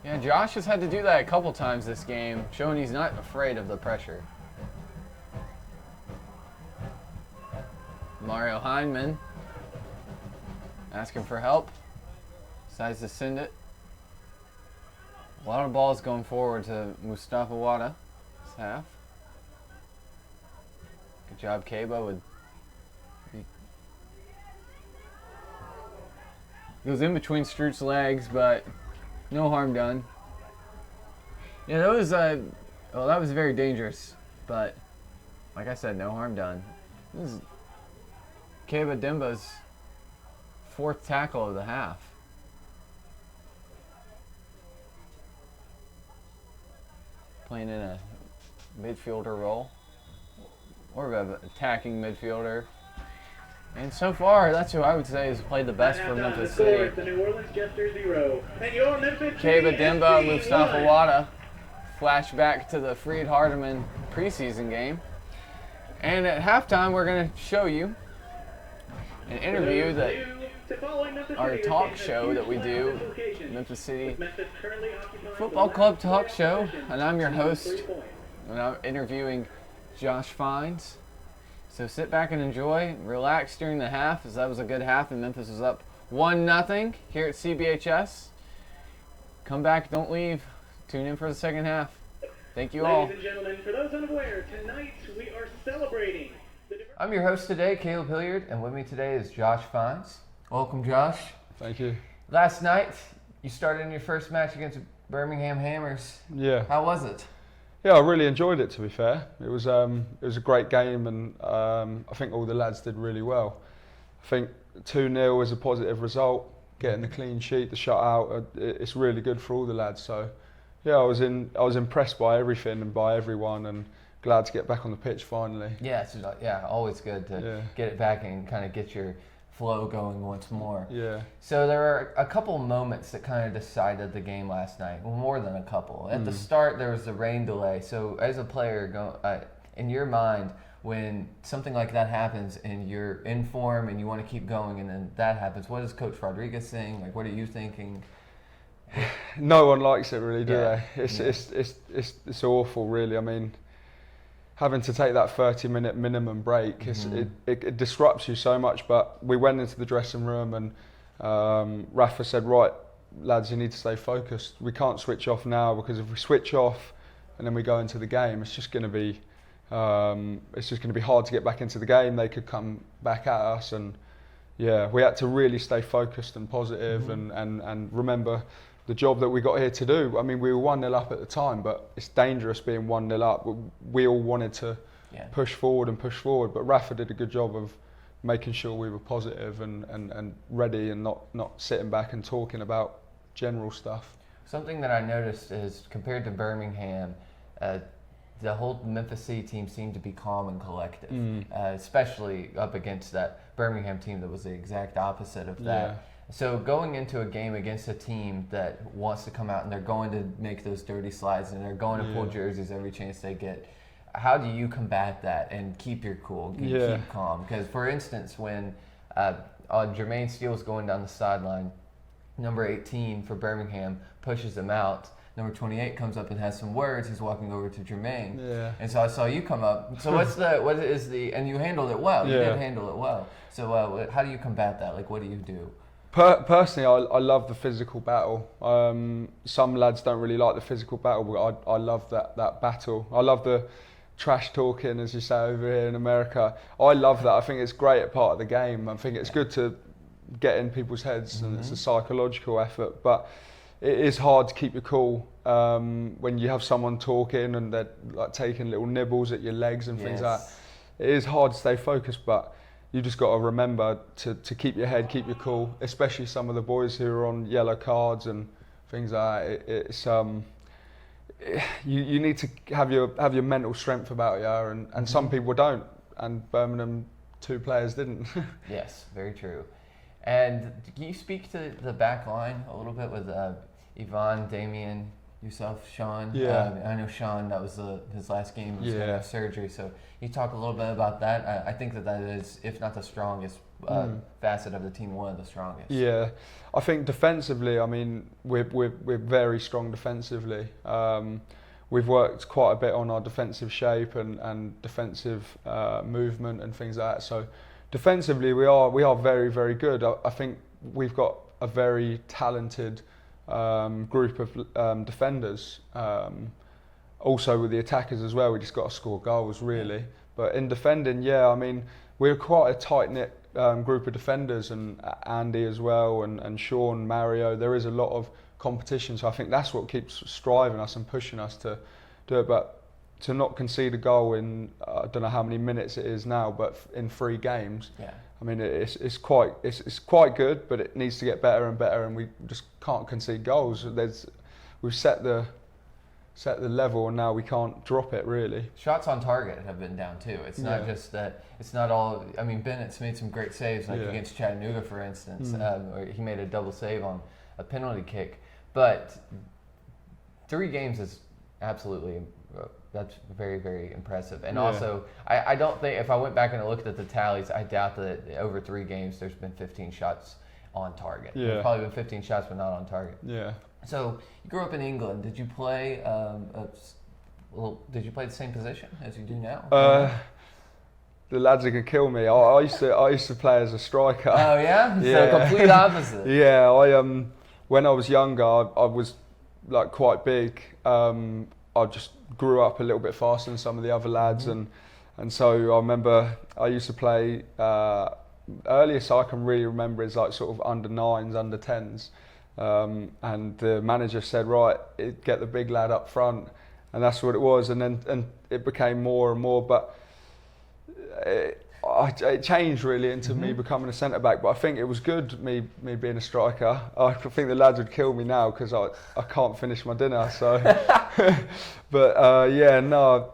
Yeah, Josh has had to do that a couple times this game, showing he's not afraid of the pressure. Mario Heineman asking for help. Decides to send it. A lot of balls going forward to Mustafa Wada. This half. Good job, Kaba with. Goes in between Stroot's legs, but no harm done. Yeah, that was very dangerous, but like I said, no harm done. This is Kabademba's fourth tackle of the half. Playing in a midfielder role, or an attacking midfielder. And so far, that's who I would say has played the best for Memphis City. The New Orleans Jesters 0. And your Memphis Kabademba, Mustafa Wada. Flashback to the Freed Hardeman preseason game. And at halftime, we're going to show you an interview that our talk show that we do, Memphis City Football Club Talk Show. And I'm your host, and I'm interviewing Josh Fines. So sit back and enjoy, relax during the half, as that was a good half, and Memphis was up 1-0 here at CBHS. Come back, don't leave. Tune in for the second half. Thank you all. Ladies and gentlemen, for those unaware, tonight we are celebrating. I'm your host today, Caleb Hilliard, and with me today is Josh Fines. Welcome, Josh. Thank you. Last night, you started in your first match against Birmingham Hammers. Yeah. How was it? Yeah, I really enjoyed it, to be fair. It was a great game, and I think all the lads did really well. I think 2-0 is a positive result. Getting the clean sheet, the shutout, it's really good for all the lads. So, yeah, I was impressed by everything and by everyone, and glad to get back on the pitch finally. Yeah, always good to get it back and kind of get your flow going once more. Yeah. So there were a couple moments that kind of decided the game last night. Well, more than a couple. At the start, there was the rain delay. So as a player, in your mind, when something like that happens and you're in form and you want to keep going and then that happens, what is Coach Rodriguez saying? Like, what are you thinking? No one likes it, really, do they? It's awful, really. I mean, having to take that 30-minute minimum break, it disrupts you so much. But we went into the dressing room and Rafa said, right, lads, you need to stay focused. We can't switch off now, because if we switch off and then we go into the game, it's just going to be hard to get back into the game. They could come back at us, and yeah, we had to really stay focused and positive and remember the job that we got here to do. I mean, we were 1-0 up at the time, but it's dangerous being 1-0 up. We all wanted to push forward, but Rafa did a good job of making sure we were positive and ready, and not sitting back and talking about general stuff. Something that I noticed is, compared to Birmingham, the whole Memphis City team seemed to be calm and collective, especially up against that Birmingham team that was the exact opposite of that. Yeah. So going into a game against a team that wants to come out and they're going to make those dirty slides and they're going to pull jerseys every chance they get, how do you combat that and keep your cool, keep calm? Because, for instance, when Jermaine Steele's going down the sideline, number 18 for Birmingham pushes him out. Number 28 comes up and has some words. He's walking over to Jermaine. Yeah. And so I saw you come up. So and you handled it well. You did handle it well. So how do you combat that? Like, what do you do? Personally, I love the physical battle. Some lads don't really like the physical battle, but I love that battle. I love the trash talking, as you say over here in America. I love that. I think it's a great part of the game. I think it's good to get in people's heads, and it's a psychological effort. But it is hard to keep your cool when you have someone talking and they're like taking little nibbles at your legs and things like that. It is hard to stay focused, but you just got to remember to keep your head, keep your cool, especially some of the boys who are on yellow cards and things like that. It's you need to have your mental strength about you, and some people don't, and Birmingham 2 players didn't. Yes, very true. And can you speak to the back line a little bit with Yvonne, Damien, yourself, Sean? Yeah. I know Sean, that was his last game. He was going to have surgery. So you talk a little bit about that. I think that is, if not the strongest facet of the team, one of the strongest. Yeah. I think defensively, I mean, we're very strong defensively. We've worked quite a bit on our defensive shape and defensive movement and things like that. So defensively, we are very, very good. I think we've got a very talented group of defenders. Also with the attackers as well, we just got to score goals really. But in defending, I mean, we're quite a tight-knit group of defenders, and Andy as well, and Sean, Mario. There is a lot of competition, so I think that's what keeps striving us and pushing us to do it. But to not concede a goal in I don't know how many minutes it is now, but in 3 games, I mean it's quite good, but it needs to get better and better, and we just can't concede goals. We've set the level, and now we can't drop it really. Shots on target have been down too. It's not just that. It's not all. I mean, Bennett's made some great saves, like against Chattanooga, for instance. Where he made a double save on a penalty kick. But 3 games is absolutely. That's very, very impressive. And also, I don't think, if I went back and looked at the tallies, I doubt that over 3 games there's been 15 shots on target. Yeah. There's probably been 15 shots, but not on target. Yeah. So you grew up in England. Did you play? Did you play the same position as you do now? the lads are gonna kill me. I used to play as a striker. Oh yeah? Yeah. So complete opposite. Yeah, when I was younger, I was like quite big. I just grew up a little bit faster than some of the other lads, and so I remember I used to play. Earliest I can really remember is like sort of under 9s, under 10s, and the manager said, right, get the big lad up front, and that's what it was, and it became more and more, but it changed really into me becoming a centre back. But I think it was good me being a striker. I think the lads would kill me now because I can't finish my dinner. So, but yeah, no.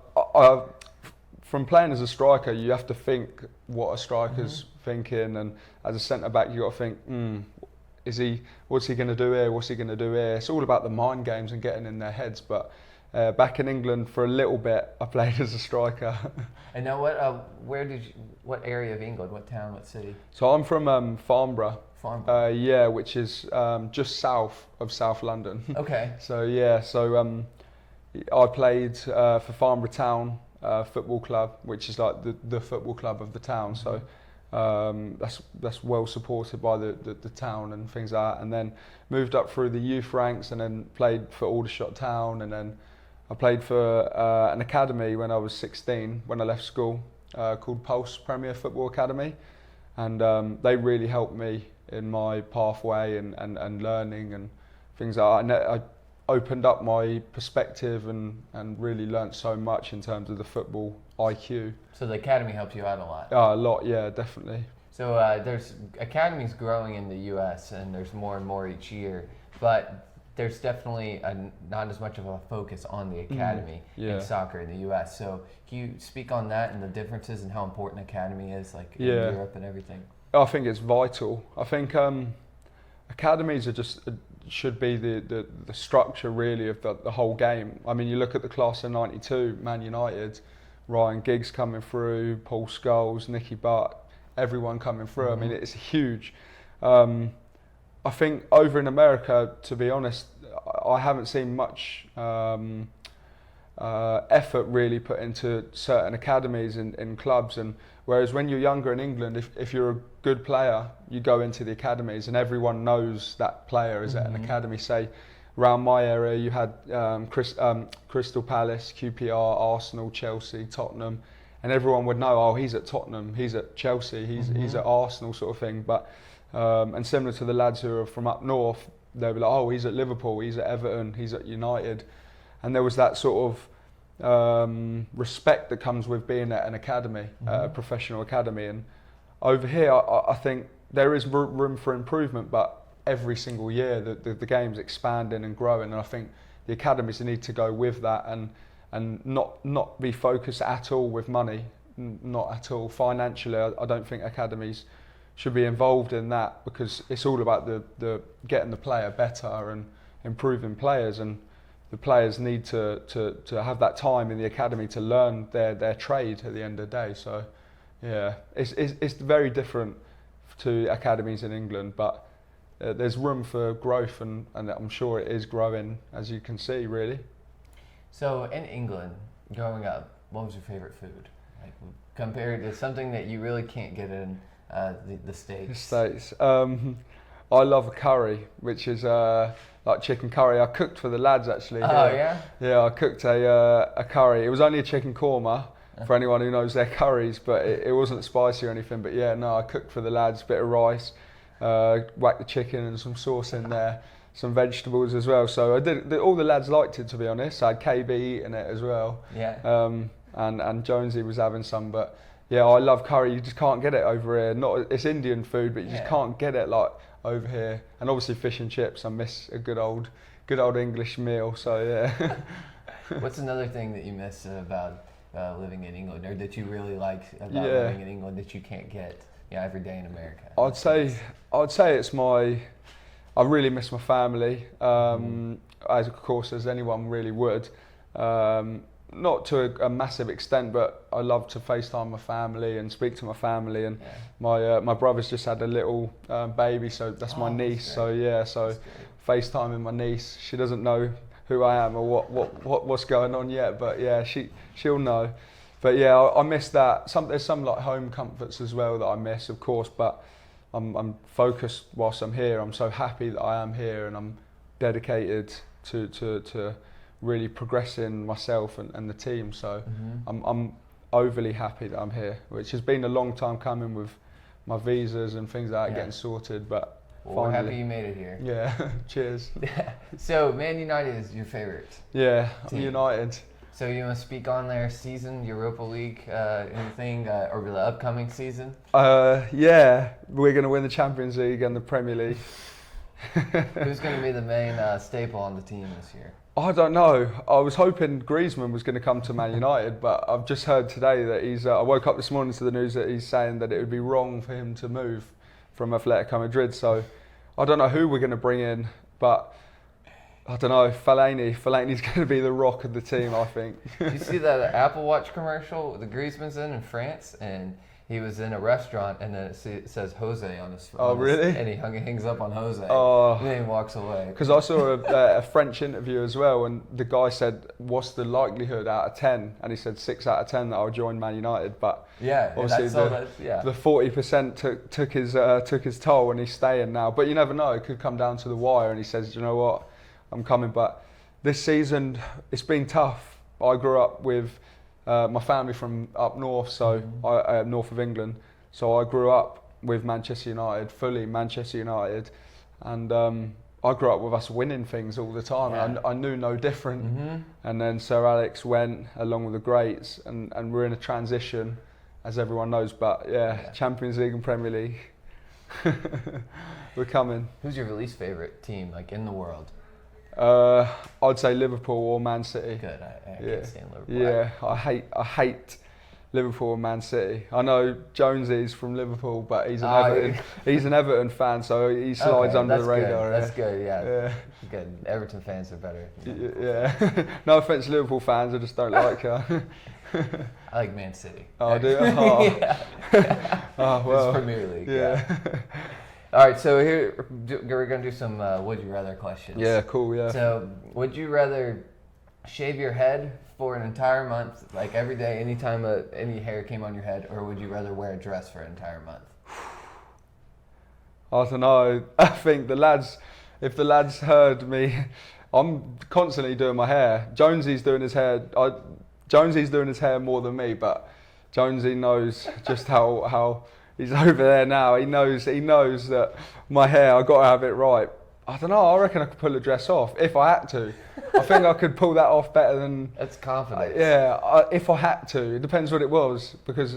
From playing as a striker, you have to think what a striker's thinking, and as a centre back, you got to think, what's he going to do here? What's he going to do here? It's all about the mind games and getting in their heads. But back in England for a little bit, I played as a striker. And now what area of England, what town, what city? So I'm from Farnborough. Farnborough. Yeah, which is just south of South London. Okay. So yeah, I played for Farnborough Town Football Club, which is like the football club of the town. So that's well supported by the town and things like that. And then moved up through the youth ranks, and then played for Aldershot Town, and then I played for an academy when I was 16, when I left school, called Pulse Premier Football Academy, and they really helped me in my pathway and learning and things like that. And I opened up my perspective and really learnt so much in terms of the football IQ. So the academy helps you out a lot. A lot, yeah, definitely. So there's academies growing in the U.S. and there's more and more each year, but there's definitely not as much of a focus on the academy in soccer in the U.S. So can you speak on that and the differences and how important academy is, like in Europe and everything? I think it's vital. I think academies are should be the structure really of the whole game. I mean, you look at the class of '92, Man United, Ryan Giggs coming through, Paul Scholes, Nicky Butt, everyone coming through. I mean, it's huge. I think over in America, to be honest, I haven't seen much effort really put into certain academies in clubs. And whereas when you're younger in England, if you're a good player, you go into the academies and everyone knows that player is at an academy. Say, around my area, you had Crystal Palace, QPR, Arsenal, Chelsea, Tottenham, and everyone would know, oh, he's at Tottenham, he's at Chelsea, he's at Arsenal, sort of thing. But and similar to the lads who are from up north, they'd be like, oh, he's at Liverpool, he's at Everton, he's at United, and there was that sort of respect that comes with being at an academy, a professional academy. And over here, I think there is room for improvement, but every single year the game's expanding and growing, and I think the academies need to go with that and not be focused at all with money, not at all financially. I don't think academies should be involved in that, because it's all about the getting the player better and improving players, and the players need to have that time in the academy to learn their trade at the end of the day. So yeah, it's very different to academies in England, but there's room for growth, and I'm sure it is growing, as you can see, really. So in England, growing up, what was your favorite food? Like, compared to something that you really can't get in the States? The States. I love a curry, which is like chicken curry. I cooked for the lads actually. Oh yeah? Yeah, I cooked a curry. It was only a chicken korma for anyone who knows their curries, but it wasn't spicy or anything. But yeah, no, I cooked for the lads, bit of rice, whacked the chicken and some sauce in there, some vegetables as well. So I did. All the lads liked it, to be honest. I had KB eating it as well. Yeah. And Jonesy was having some, but yeah, I love curry. You just can't get it over here. It's Indian food, but you just can't get it like over here. And obviously fish and chips. I miss a good old English meal. So yeah. What's another thing that you miss about living in England, or that you really like about living in England that you can't get every day in America? I'd say it's I really miss my family, as of course as anyone really would. Not to a massive extent, but I love to FaceTime my family and speak to my family. And my brother's just had a little baby, so that's my niece. So yeah, so FaceTiming my niece. She doesn't know who I am or what's going on yet, but yeah, she'll know. But yeah, I miss that. There's some like home comforts as well that I miss, of course. But I'm focused whilst I'm here. I'm so happy that I am here, and I'm dedicated to really progressing myself and the team. So I'm overly happy that I'm here, which has been a long time coming with my visas and things like that getting sorted. But we're happy you made it here. Yeah, cheers. So Man United is your favorite. Yeah, team. United. So you want to speak on their season, Europa League, anything, or the upcoming season? Yeah, we're going to win the Champions League and the Premier League. Who's going to be the main staple on the team this year? I don't know. I was hoping Griezmann was going to come to Man United, but I've just heard today that he's. I woke up this morning to the news that he's saying that it would be wrong for him to move from Atletico Madrid. So I don't know who we're going to bring in, but I don't know. Fellaini's going to be the rock of the team, I think. Did you see that Apple Watch commercial the Griezmann's in France, and he was in a restaurant, and then it says Jose on his phone. Oh, really? And he hangs up on Jose. Oh. And then he walks away. Because I saw a French interview as well, and the guy said, "What's the likelihood out of 10?" And he said 6 out of 10 that I'll join Man United. But yeah, obviously the 40% took his toll, and he's staying now. But you never know; it could come down to the wire. And he says, "You know what? I'm coming." But this season, it's been tough. I grew up with my family from up north, so north of England. So I grew up with Manchester United, fully Manchester United, and I grew up with us winning things all the time. Yeah. And I knew no different. And then Sir Alex went along with the greats, and we're in a transition, as everyone knows. But yeah. Champions League and Premier League, we're coming. Who's your least favorite team, like in the world? I'd say Liverpool or Man City. Good, I can't stand Liverpool. Yeah, I hate Liverpool and Man City. I know Jonesy's from Liverpool, but he's an Everton fan, so he slides under the radar. Good. That's good, yeah. Good. Everton fans are better. Yeah. No offense to Liverpool fans, I just don't like her. I like Man City. Oh, do you? Oh. Yeah. Oh, well. It's Premier League. Yeah. All right, so here we're going to do some would you rather questions. Yeah, cool, yeah. So, would you rather shave your head for an entire month, like every day, anytime any hair came on your head, or would you rather wear a dress for an entire month? I don't know. I think if the lads heard me, I'm constantly doing my hair. Jonesy's doing his hair more than me, but Jonesy knows just how he's over there now. He knows that my hair, I got to have it right. I don't know. I reckon I could pull a dress off if I had to. I think I could pull that off better than. That's confidence. If I had to. It depends what it was, because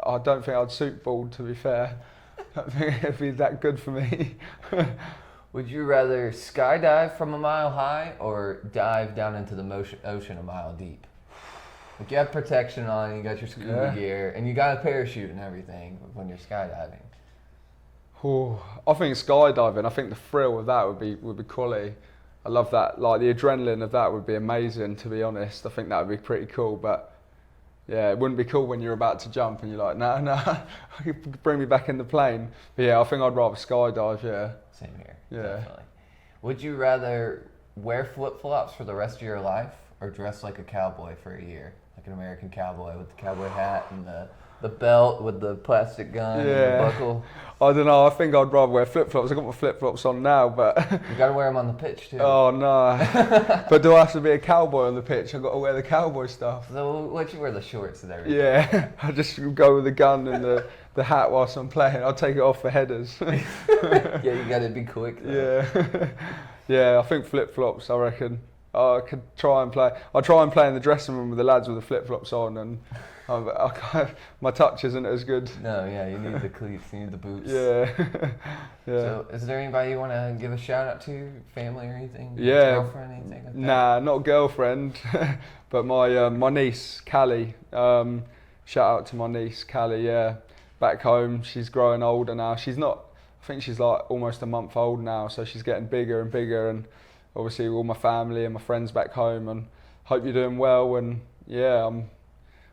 I don't think I'd suit bald. To be fair, I don't think it'd be that good for me. Would you rather skydive from a mile high or dive down into the ocean a mile deep? Like you have protection on, you got your scuba gear, and you got a parachute and everything when you're skydiving. Oh, I think skydiving. I think the thrill of that would be quality. I love that. Like the adrenaline of that would be amazing. To be honest, I think that would be pretty cool. But yeah, it wouldn't be cool when you're about to jump and you're like, no, bring me back in the plane. But yeah, I think I'd rather skydive. Yeah. Same here. Yeah. Definitely. Would you rather wear flip-flops for the rest of your life or dress like a cowboy for a year? Like an American cowboy with the cowboy hat and the belt with the plastic gun and the buckle. I don't know. I think I'd rather wear flip-flops. I've got my flip-flops on now, but... You got to wear them on the pitch, too. Oh, no. But do I have to be a cowboy on the pitch? I've got to wear the cowboy stuff. So let you wear the shorts and everything. Yeah. I just go with the gun and the hat whilst I'm playing. I'll take it off for headers. Yeah, you got to be quick, though. Yeah. Yeah, I think flip-flops, I reckon. I could try and play. I try and play in the dressing room with the lads with the flip-flops on, and my touch isn't as good. No, yeah, you need the cleats, you need the boots. Yeah. Yeah. So, is there anybody you want to give a shout out to, family or anything? Yeah. Girlfriend, anything like that? Nah, not girlfriend, but my niece, Callie. Shout out to my niece, Callie. Yeah, back home. She's growing older now. She's not. I think she's like almost a month old now, so she's getting bigger and bigger, and obviously all my family and my friends back home, and hope you're doing well. And yeah, I'm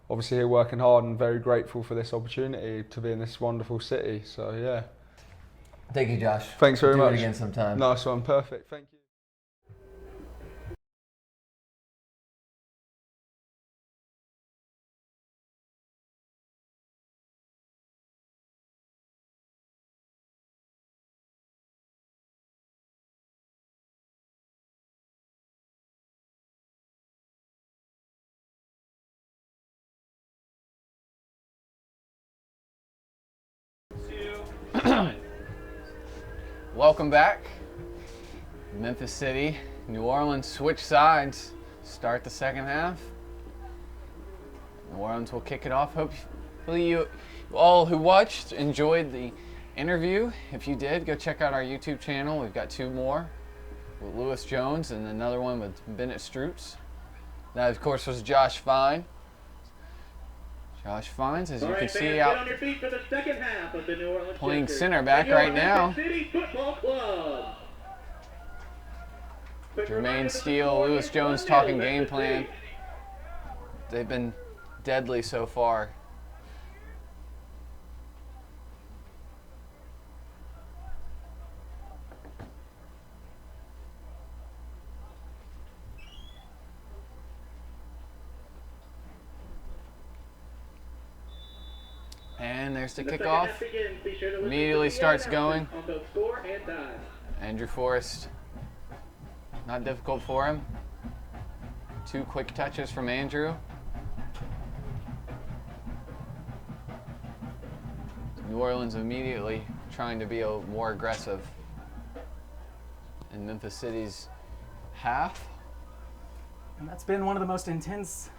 obviously here working hard and very grateful for this opportunity to be in this wonderful city. So yeah. Thank you, Josh. Thanks very much. Do it again sometime. Nice one, perfect. Thank you. Welcome back. Memphis City, New Orleans switch sides. Start the second half. New Orleans will kick it off. Hopefully you all who watched enjoyed the interview. If you did, go check out our YouTube channel. We've got 2 more with Lewis Jones and another one with Bennett Stroots. That, of course, was Josh Fine. Josh Fines, as you can see, out on your feet for the second half of the New Orleans playing Jesters. center back right now. City Football Club. Jermaine Steele, Lewis Jones talking game plan. They've been deadly so far. And there's the kickoff. Immediately starts going. Andrew Forrest, not difficult for him. 2 quick touches from Andrew. New Orleans immediately trying to be more aggressive in Memphis City's half. And that's been one of the most intense,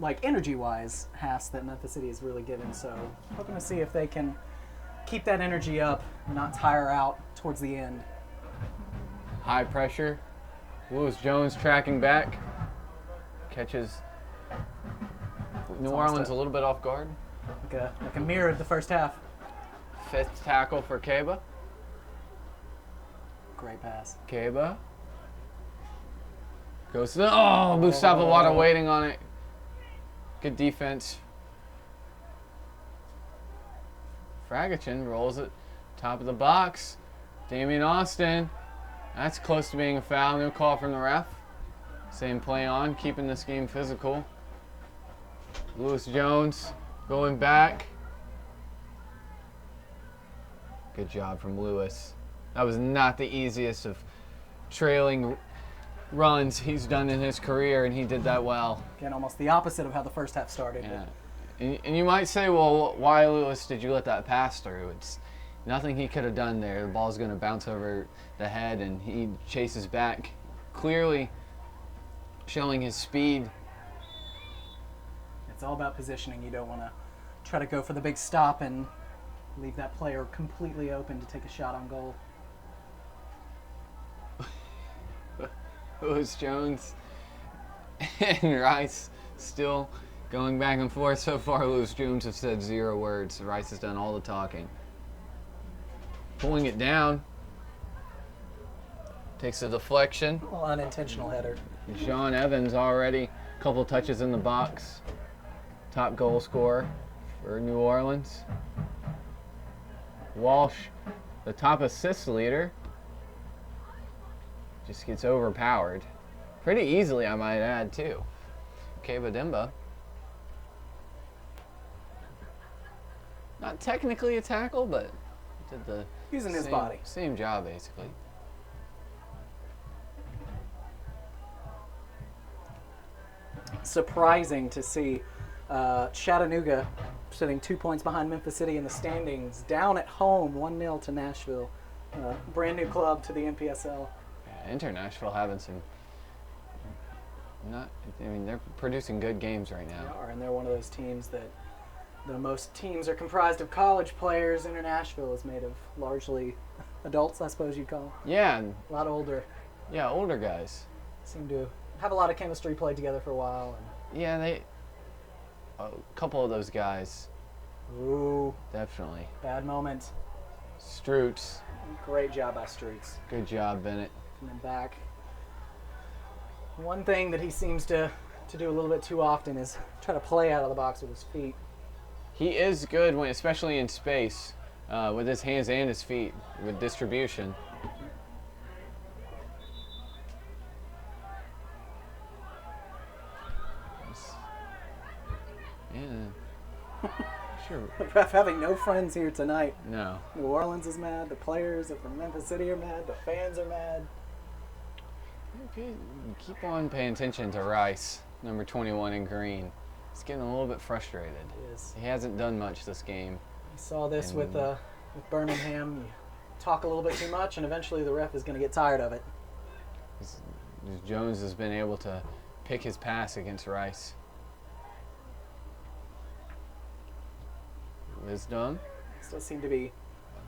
like energy-wise, halves that Memphis City has really given. So hoping to see if they can keep that energy up and not tire out towards the end. High pressure. Lewis Jones tracking back. Catches New Orleans a little bit off guard. Like a mirror of the first half. 5th tackle for Kaba. Great pass. Kaba. Goes to Mustafa Wada waiting on it. Good defense. Fragachin rolls it. Top of the box. Damian Austin. That's close to being a foul. No call from the ref. Same play on, keeping this game physical. Lewis Jones going back. Good job from Lewis. That was not the easiest of trailing runs he's done in his career, and he did that well. Again, almost the opposite of how the first half started. Yeah. And you might say, well, why, Lewis, did you let that pass through? It's nothing he could have done there. The ball's going to bounce over the head, and he chases back, clearly showing his speed. It's all about positioning. You don't want to try to go for the big stop and leave that player completely open to take a shot on goal. Lewis Jones and Rice still going back and forth. So far, Lewis Jones has said 0 words. Rice has done all the talking. Pulling it down. Takes a deflection. Well, unintentional header. Sean Evans already a couple touches in the box. Top goal scorer for New Orleans. Walsh, the top assist leader, just gets overpowered. Pretty easily, I might add, too. Kaba Demba. Not technically a tackle, but did the using his body. Same job, basically. Surprising to see Chattanooga sitting 2 points behind Memphis City in the standings, down at home 1-0 to Nashville. Brand new club to the NPSL. Yeah, Nashville having some they're producing good games right now. They are, and they're one of those teams that though most teams are comprised of college players, Nashville is made of largely adults, I suppose you'd call them. Yeah. A lot older. Yeah, older guys. Seem to have a lot of chemistry, played together for a while. And yeah, a couple of those guys. Ooh. Definitely. Bad moment. Stroots. Great job by Stroots. Good job, Bennett. Coming back. One thing that he seems to do a little bit too often is try to play out of the box with his feet. He is good, especially in space, with his hands and his feet, with distribution. Yeah. Sure. The ref having no friends here tonight. No. New Orleans is mad. The players from Memphis City are mad. The fans are mad. Keep on paying attention to Rice, number 21 in green. He's getting a little bit frustrated. He is. He hasn't done much this game. You saw this with Birmingham. talk a little bit too much, and eventually the ref is going to get tired of it. Jones has been able to pick his pass against Rice. Wisdom. This does seem to be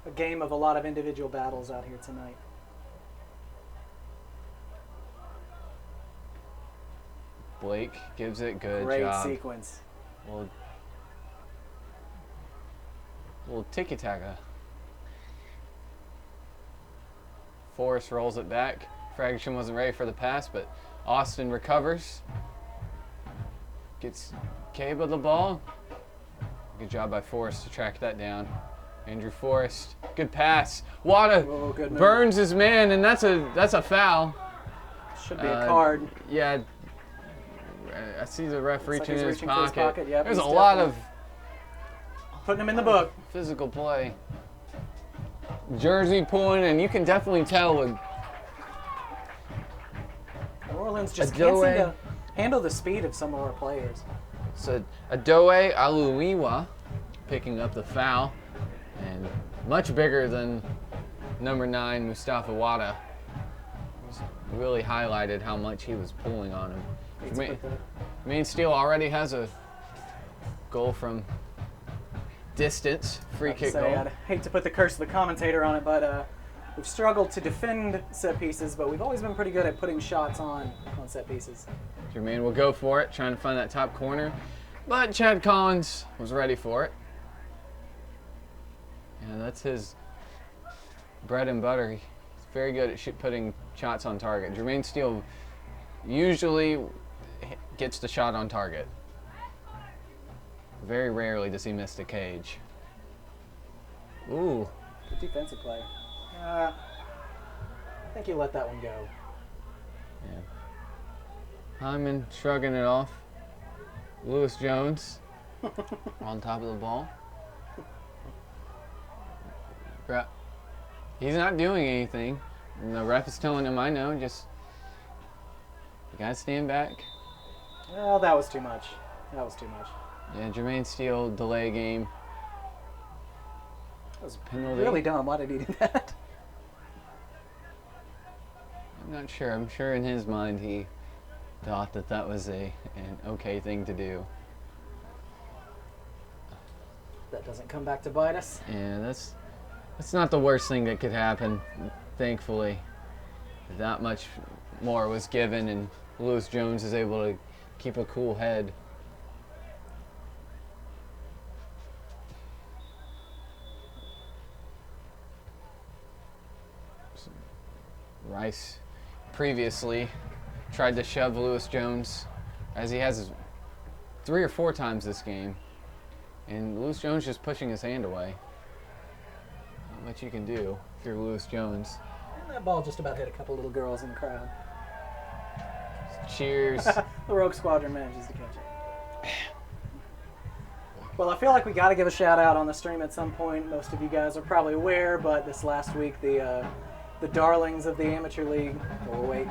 a game of a lot of individual battles out here tonight. Blake gives it. Good Great job. sequence. Little tiki-taka. Forrest rolls it back. Fragerson wasn't ready for the pass, but Austin recovers. Gets Caba the ball. Good job by Forrest to track that down. Andrew Forrest, good pass. Wada Good move. burns his man, and that's a foul. Should be a card. Yeah, I see the ref Looks like reaching he's in his reaching for his pocket. pocket. Yep, There's he's a lot of putting him in the book. physical play. Jersey pulling, and you can definitely tell with New Orleans just can't seem Adoe. to handle the speed of some of our players. So Adoe Aluiwa picking up the foul, and much bigger than number 9 Mustafa Wada. Really highlighted how much he was pulling on him. Main Steel already has a goal from distance, free kick goal. I'd hate to put the curse of the commentator on it, but we've struggled to defend set pieces, but we've always been pretty good at putting shots on set pieces. Jermaine will go for it, trying to find that top corner, but Chad Collins was ready for it. And that's his bread and butter. He's very good at putting shots on target. Jermaine Steele usually gets the shot on target. Very rarely does he miss the cage. Ooh. Good defensive play. I think you let that one go. Yeah. Hyman shrugging it off. Lewis Jones on top of the ball. He's not doing anything. And the ref is telling him, I know, just you gotta stand back. Well, that was too much. That was too much. Yeah, Jermaine Steele delay game. That was Penalty. really dumb. Why did he do that? I'm not sure. I'm sure in his mind he thought that that was an okay thing to do. That doesn't come back to bite us. Yeah, that's not the worst thing that could happen, thankfully. Not much more was given, and Lewis Jones is able to keep a cool head. Rice previously tried to shove Lewis Jones, as he has 3 or 4 times this game, and Lewis Jones just pushing his hand away. Not much you can do if you're Lewis Jones. And that ball just about hit a couple little girls in the crowd. Cheers. The Rogue Squadron manages to catch it. Well, I feel like we got to give a shout out on the stream at some point. Most of you guys are probably aware, but this last week the darlings of the amateur league. Oh wait.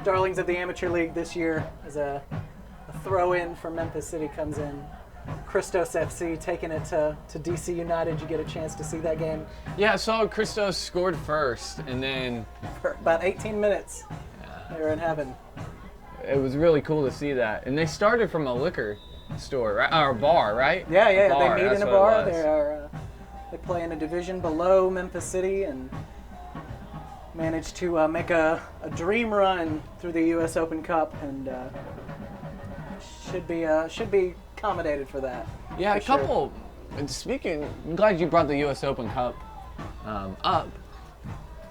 Darlings of the amateur league this year as a throw-in for Memphis City comes in. Christos FC taking it to DC United. Did you get a chance to see that game? Yeah, I saw Christos scored first, and then For about 18 minutes, they were in heaven. it was really cool to see that. And they started from a liquor store, right? Or a bar, right? Yeah, Bar, they meet that's in a what bar. it was. They play in a division below Memphis City and managed to make a dream run through the U.S. Open Cup, and should be accommodated for that. Yeah, for a sure. couple. And speaking, I'm glad you brought the U.S. Open Cup up,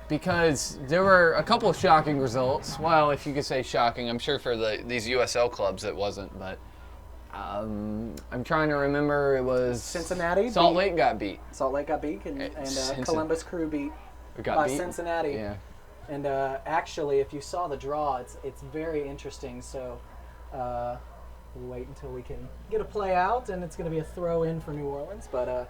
because there were a couple of shocking results. Well, if you could say shocking, I'm sure for these USL clubs it wasn't, but I'm trying to remember. It was Cincinnati. Salt Lake got beat. Salt Lake got beat, and Columbus Crew beat Got by beat? Cincinnati. Yeah. And actually, if you saw the draw, it's very interesting. So we'll wait until we can get a play out, and it's going to be a throw in for New Orleans. But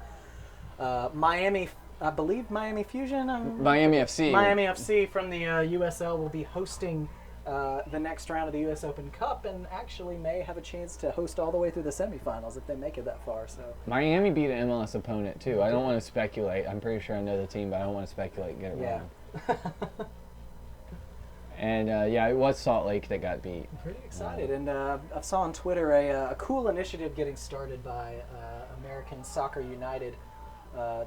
Miami, I believe Miami Fusion. Miami FC. Miami FC from the USL will be hosting the next round of the U.S. Open Cup and actually may have a chance to host all the way through the semifinals if they make it that far. So Miami beat an MLS opponent too. I don't want to speculate. I'm pretty sure I know the team, but I don't want to speculate and get it wrong. And yeah, it was Salt Lake that got beat. I'm pretty excited. And I saw on Twitter a cool initiative getting started by American Soccer United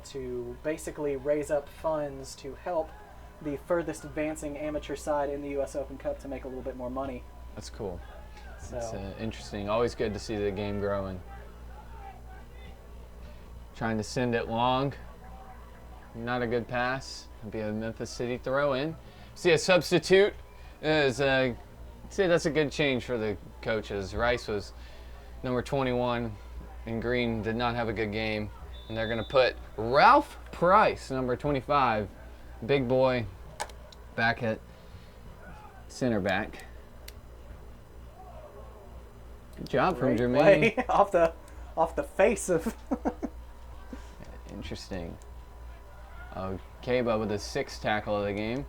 to basically raise up funds to help the furthest advancing amateur side in the U.S. Open Cup to make a little bit more money. That's cool. So It's interesting. Always good to see the game growing. Trying to send it long. Not a good pass. It'll be a Memphis City throw in. See a substitute is see that's a good change for the coaches. Rice was number 21 and Green did not have a good game. And they're going to put Ralph Price, number 25, big boy, back at center back. Good job from Jermaine. Play off the face of. Interesting. Kaba with his 6th tackle of the game.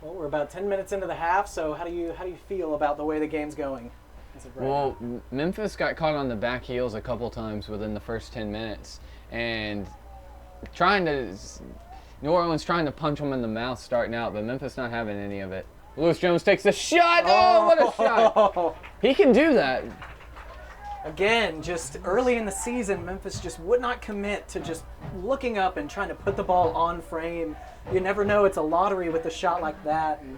Well, we're about 10 minutes into the half, so how do you feel about the way the game's going? As of right Well, now? Memphis got caught on the back heels a couple times within the first 10 minutes, and New Orleans trying to punch them in the mouth starting out, but Memphis not having any of it. Lewis Jones takes a shot. Oh, what a shot! He can do that. Again, just early in the season, Memphis just would not commit to just looking up and trying to put the ball on frame. You never know, it's a lottery with a shot like that. And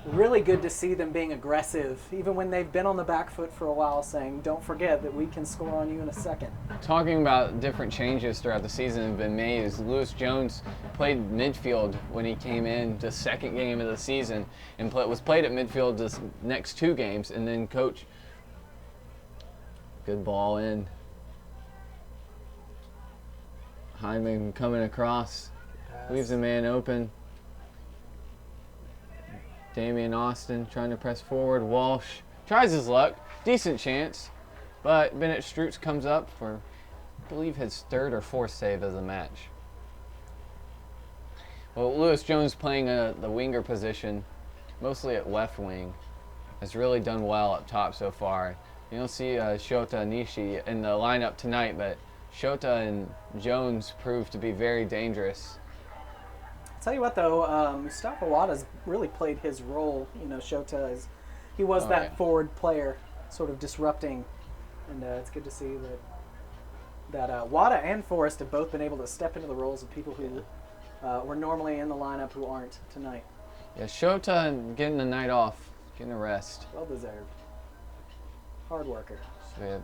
really good to see them being aggressive, even when they've been on the back foot for a while, saying, don't forget that we can score on you in a second. Talking about different changes throughout the season have been made is Lewis Jones played midfield when he came in the second game of the season and was played at midfield the next 2 games, and then coach. Good ball in. Hyman coming across. Leaves the man open. Damian Austin trying to press forward. Walsh tries his luck. Decent chance. But Bennett Strutz comes up for, I believe, his 3rd or 4th save of the match. Well, Lewis Jones playing the winger position, mostly at left wing, has really done well up top so far. You don't see Shota Nishi in the lineup tonight, but Shota and Jones proved to be very dangerous. I'll tell you what, though, Mustafa Wada's really played his role. You know, Shota he was that forward player, sort of disrupting, and it's good to see that Wada and Forrest have both been able to step into the roles of people who were normally in the lineup who aren't tonight. Yeah, Shota getting the night off, getting a rest. Well deserved. Hard worker. So we have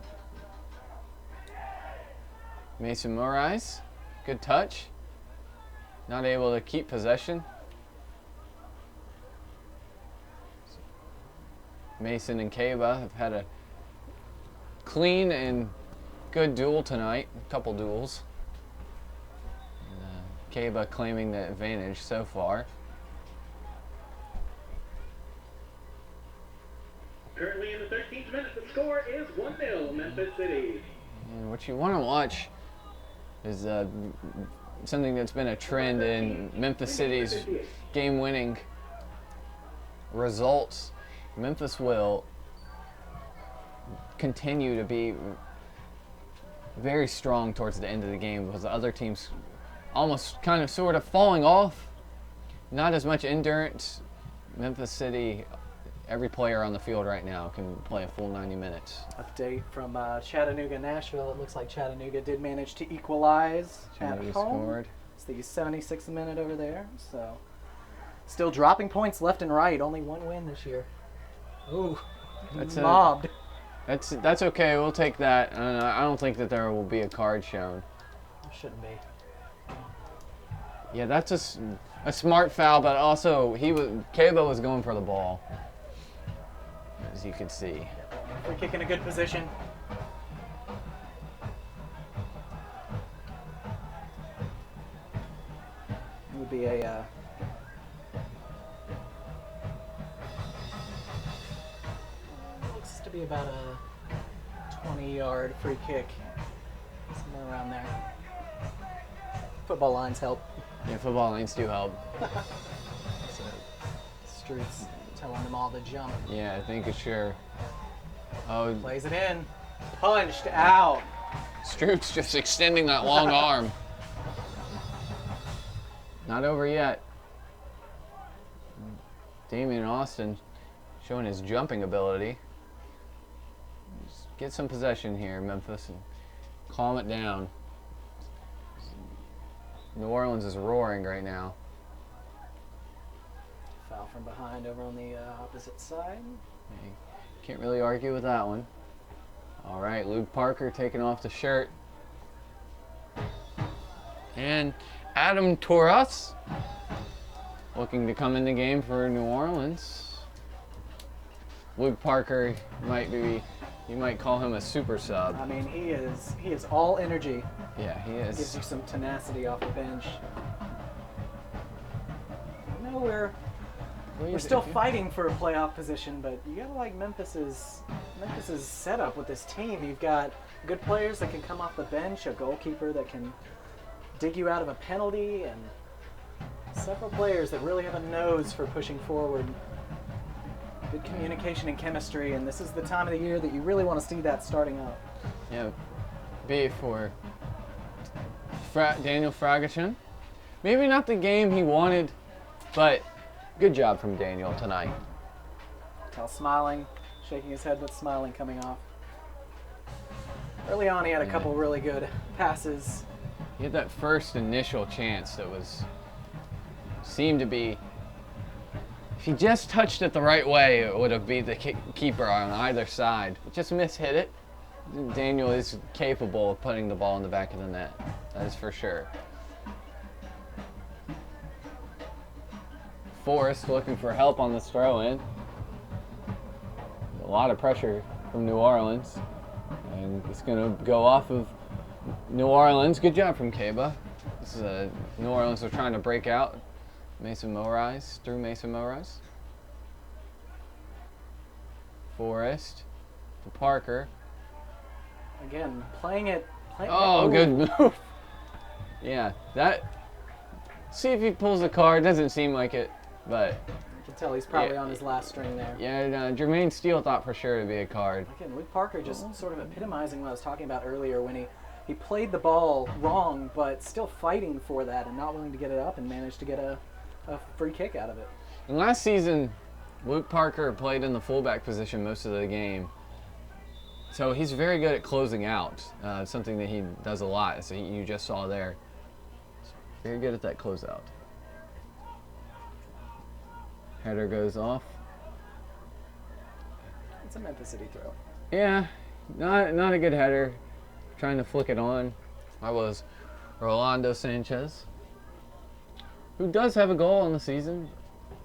Mason Morais, good touch. Not able to keep possession. Mason and Kaba have had a clean and good duel tonight, a couple duels. Kaba claiming the advantage so far. Currently in the 13th minute, the score is 1-0 Memphis City. And what you want to watch is something that's been a trend in Memphis City's game-winning results. Memphis will continue to be very strong towards the end of the game because the other teams almost kind of sort of falling off. Not as much endurance. Memphis City, every player on the field right now can play a full 90 minutes. Update from Chattanooga, Nashville. It looks like Chattanooga did manage to equalize Chattanooga at home. scored. It's the 76th minute over there. So still dropping points left and right. Only 1 win this year. Ooh, That's mobbed. That's okay. We'll take that. I don't think that there will be a card shown. Shouldn't be. Yeah, that's a smart foul, but also Kaba was going for the ball, as you can see. Free kick in a good position. It would be a looks to be about a 20-yard free kick, somewhere around there. Football lines help. Yeah, football lanes do help. Streets. telling them all to jump. Yeah, I think it's sure. Oh, Plays it in. Punched out. Stroop's just extending that long arm. Not over yet. Damian Austin showing his jumping ability. Just get some possession here, Memphis, and calm it down. New Orleans is roaring right now. Foul from behind over on the opposite side. Okay. Can't really argue with that one. All right, Luke Parker taking off the shirt. And Adam Torres looking to come in the game for New Orleans. Luke Parker you might call him a super sub. I mean, he is all energy. Yeah, he is. Gives you some tenacity off the bench. You know, we're still fighting for a playoff position, but you gotta like Memphis's setup with this team. You've got good players that can come off the bench, a goalkeeper that can dig you out of a penalty, and several players that really have a nose for pushing forward. Good communication and chemistry, and this is the time of the year that you really want to see that starting up. Yeah, B for Daniel Fragachin. Maybe not the game he wanted, but good job from Daniel tonight. Tell smiling, shaking his head with smiling coming off. Early on, he had a couple really good passes. He had that first initial chance that seemed to be, if he just touched it the right way, it would have beat the keeper on either side. Just mishit it. Daniel is capable of putting the ball in the back of the net. That is for sure. Forrest looking for help on this throw-in. A lot of pressure from New Orleans. And it's going to go off of New Orleans. Good job from Keba. This is New Orleans are trying to break out. Mason Morais through Mason Morais. Forrest to Parker. Again, playing it. Oh, good move. Yeah, that. See if he pulls the card. Doesn't seem like it, but. You can tell he's probably on his last string there. Yeah, Jermaine Steele thought for sure it'd be a card. Again, Luke Parker just sort of epitomizing what I was talking about earlier when he played the ball wrong, but still fighting for that and not willing to get it up and managed to get a free kick out of it. And last season, Luke Parker played in the fullback position most of the game. So he's very good at closing out, something that he does a lot, so you just saw there. Very good at that closeout. Header goes off. It's a Memphis City throw. Yeah, not a good header. Trying to flick it on. That was Rolando Sanchez, who does have a goal in the season.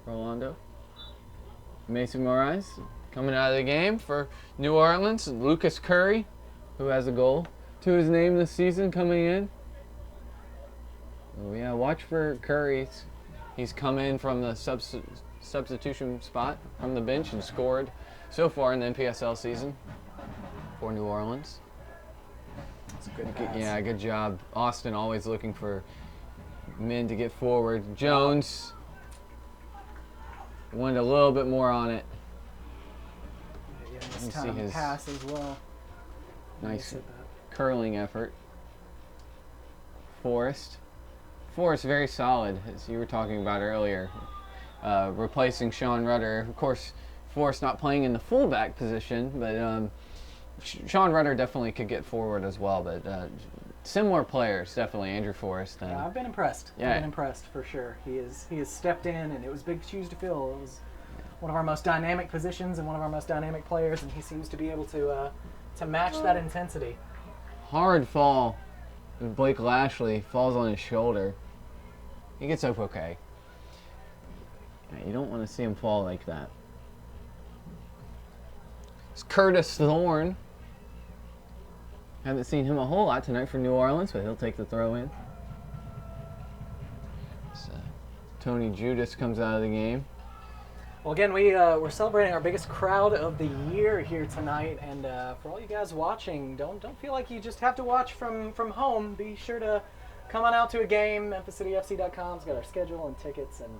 Rolando. Mason Morais coming out of the game for New Orleans. Lucas Curry, who has a goal to his name this season, coming in. Oh yeah, watch for Curry. He's come in from the substitution spot from the bench and scored so far in the NPSL season for New Orleans. That's a good pass. Yeah, good job. Austin always looking for men to get forward. Jones wanted a little bit more on it. Yeah, this time his pass as well. Nice curling effort. Forrest very solid, as you were talking about earlier. Replacing Sean Rudder. Of course, Forrest not playing in the fullback position, but Sean Rudder definitely could get forward as well. But similar players, definitely. Andrew Forrest. Yeah, I've been impressed. Yeah. I've been impressed for sure. He has stepped in, and it was big shoes to fill. It was one of our most dynamic positions and one of our most dynamic players, and he seems to be able to match that intensity. Hard fall. Blake Lashley falls on his shoulder. He gets up okay. Yeah, you don't want to see him fall like that. It's Curtis Thorne. Haven't seen him a whole lot tonight for New Orleans, but he'll take the throw in. So, Tony Judas comes out of the game. Well, again, we're celebrating our biggest crowd of the year here tonight, and for all you guys watching, don't feel like you just have to watch from home. Be sure to come on out to a game. MemphisCityFC.com's got our schedule and tickets, and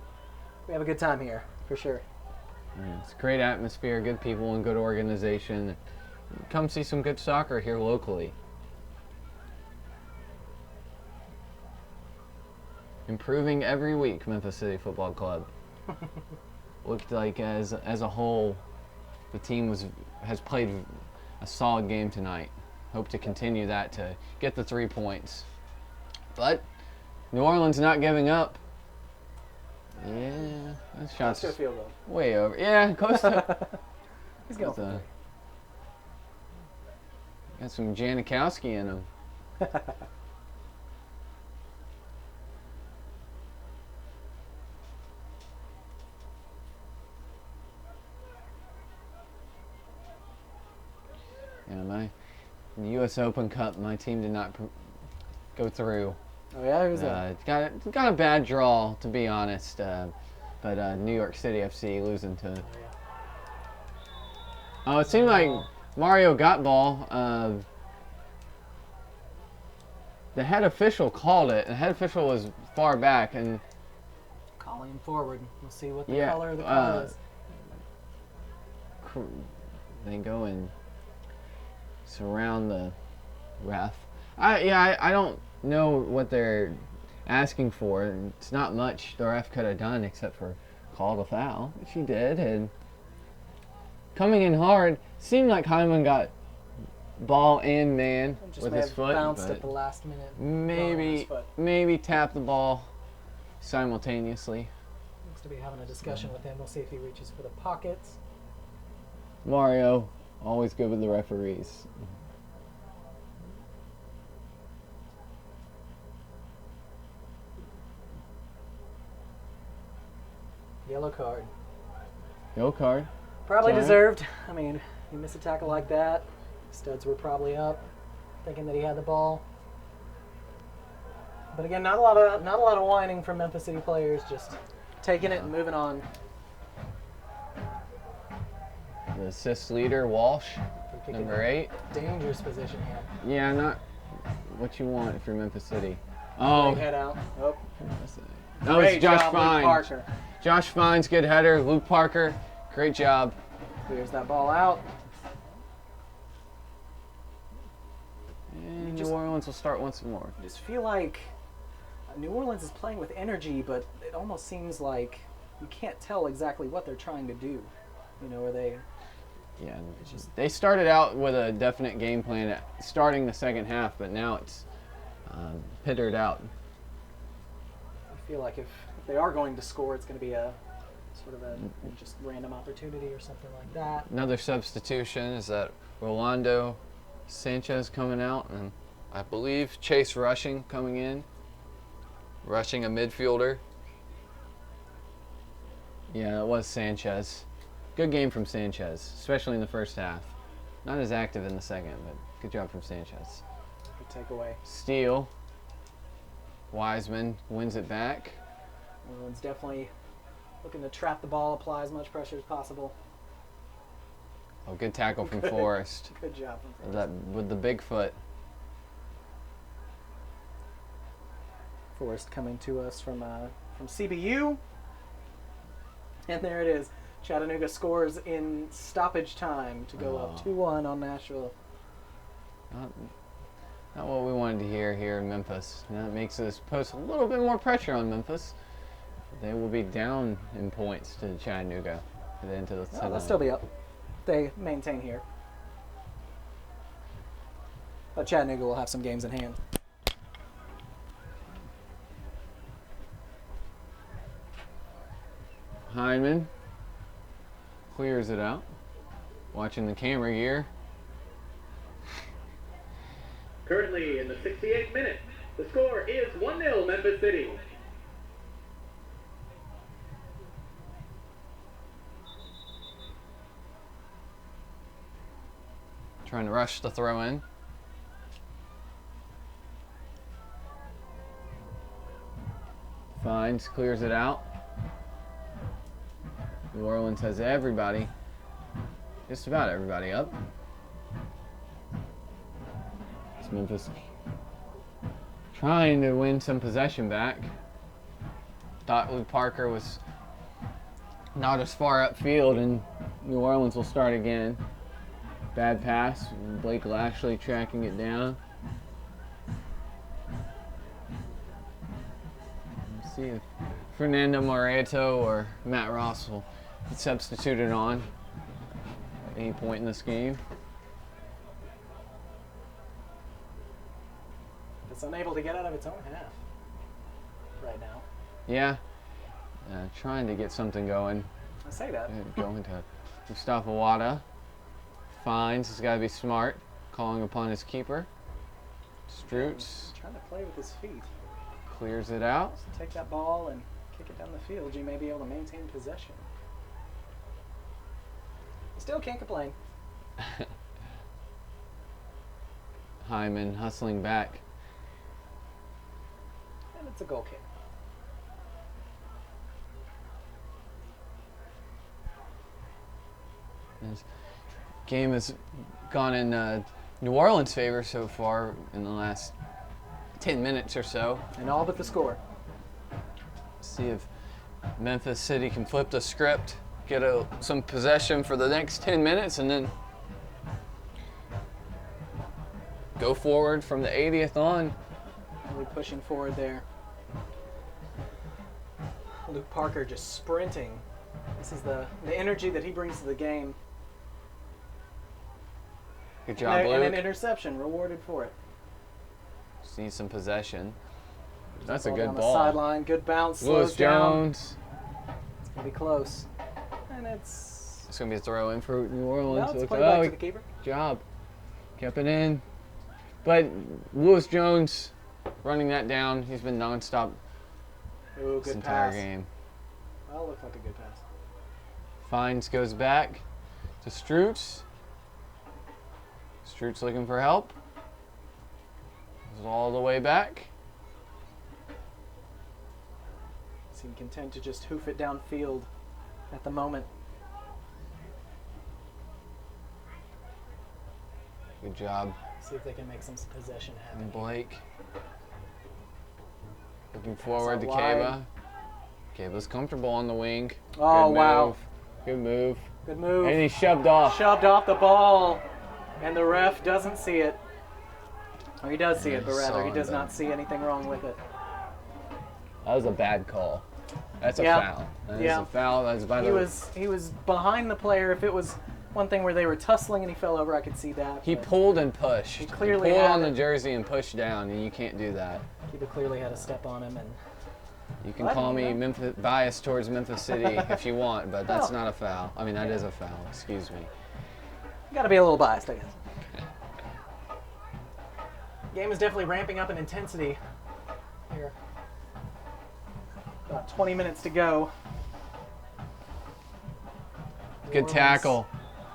we have a good time here for sure. It's a great atmosphere, good people, and good organization. Come see some good soccer here locally. Improving every week, Memphis City Football Club. Looked like as a whole, the team has played a solid game tonight. Hope to continue that to get the 3 points. But New Orleans not giving up. Yeah, that shot's Let's go field goal. way over. Yeah, close to. He's going for Got three. got some Janikowski in him. Yeah, in the U.S. Open Cup, my team did not go through. Oh yeah, who's that? Got a bad draw, to be honest. But New York City FC losing to. Oh, it seemed like Mario got ball. The head official called it. The head official was far back, and Calling him forward. We'll see what the Yeah, color of the card is. they go and surround the ref. I don't know what they're asking for. It's not much the ref could have done except for called a foul, which he did, and coming in hard. Seemed like Hyman got ball and man Just with may his have foot, bounced but at the last minute. maybe tap the ball simultaneously. Looks to be having a discussion with him. We'll see if he reaches for the pockets. Mario, always good with the referees. Yellow card. Yellow card. Probably Sorry. deserved. I mean, you miss a tackle like that. Studs were probably up, thinking that he had the ball. But again, not a lot of whining from Memphis City players. Just taking it and moving on. The assist leader, Walsh, Kick it number 8. Dangerous position here. Yeah, not what you want if you're Memphis City. Oh, Big head out. Oh, that was great Josh job, Luke Fines. Parker. Josh Fines, good header. Luke Parker, great job. Clears that ball out. And New Orleans will start once more. I just feel like New Orleans is playing with energy, but it almost seems like you can't tell exactly what they're trying to do. You know, are they? Yeah, they started out with a definite game plan at starting the second half, but now it's pittered out. I feel like if they are going to score, it's going to be a sort of a just random opportunity or something like that. Another substitution is that Rolando Sanchez coming out, and I believe Chase Rushing coming in, rushing a midfielder. Yeah, it was Sanchez. Good game from Sanchez, especially in the first half. Not as active in the second, but good job from Sanchez. Good takeaway. Steal. Wiseman wins it back. Everyone's definitely looking to trap the ball, apply as much pressure as possible. Oh, good tackle from Good. Forrest. Good job from Forrest. That with the big foot. Forrest coming to us from CBU. And there it is. Chattanooga scores in stoppage time to go up 2-1 on Nashville. Not what we wanted to hear here in Memphis. That makes us post a little bit more pressure on Memphis. They will be down in points to Chattanooga at the end of the They'll still be up. They maintain here. But Chattanooga will have some games in hand. Hyman clears it out. Watching the camera gear. Currently in the 68th minute, the score is 1-0 Memphis City. Trying to rush the throw in. Finds, clears it out. New Orleans has everybody, just about everybody up. It's Memphis trying to win some possession back. Thought Luke Parker was not as far upfield, and New Orleans will start again. Bad pass. Blake Lashley tracking it down. Let's see if Fernando Moreto or Matt Ross will get substituted on at any point in this game. It's unable to get out of its own half right now. Yeah. Trying to get something going. I say that. Going to Mustafa Wada. Finds, he's got to be smart. Calling upon his keeper. Stroots. Trying to play with his feet. Clears it out. So take that ball and kick it down the field. You may be able to maintain possession. Still can't complain. Hyman hustling back. And it's a goal kick. This game has gone in New Orleans' favor so far in the last 10 minutes or so. And all but the score. See if Memphis City can flip the script, get some possession for the next 10 minutes, and then go forward from the 80th on. Really pushing forward there. Luke Parker just sprinting. This is the energy that he brings to the game. Good job, Luke. And an interception, rewarded for it. Just need some possession. That's a Ball good down ball. The sideline, good bounce. Lewis slows down. Jones. It's gonna be close, and it's. It's gonna be a throw in for New Orleans. No, it's played back to the keeper. Good job. Kept it in. But Lewis Jones running that down. He's been nonstop Ooh, this good entire pass. game. Well, looked like a good pass. Fines goes back to Stroots. Stroots looking for help. Goes all the way back. Seem content to just hoof it downfield at the moment. Good job. See if they can make some possession happen. And Blake. Looking forward to out wide. Kaba. Kaba's comfortable on the wing. Oh, Good wow. move. Good move. Good move. And he shoved off. Shoved off the ball, and the ref doesn't see it. Or he does see it, but He rather saw he it, does but- not see anything wrong with it. That was a bad call. That's a Yeah. foul. That is Yeah. a foul. That's by He the. was behind the player. If it was one thing where they were tussling and he fell over, I could see that. He but pulled and pushed. He clearly pulled had on it. the jersey and pushed down, and you can't do that. Keeper clearly had a step on him, and You can Well, I call didn't me know. Memphis, biased towards Memphis City if you want, but that's Well, not a foul. I mean, that is a foul. Excuse me. got to be a little biased, I guess. Game is definitely ramping up in intensity here. About 20 minutes to go. Good Orleans. tackle.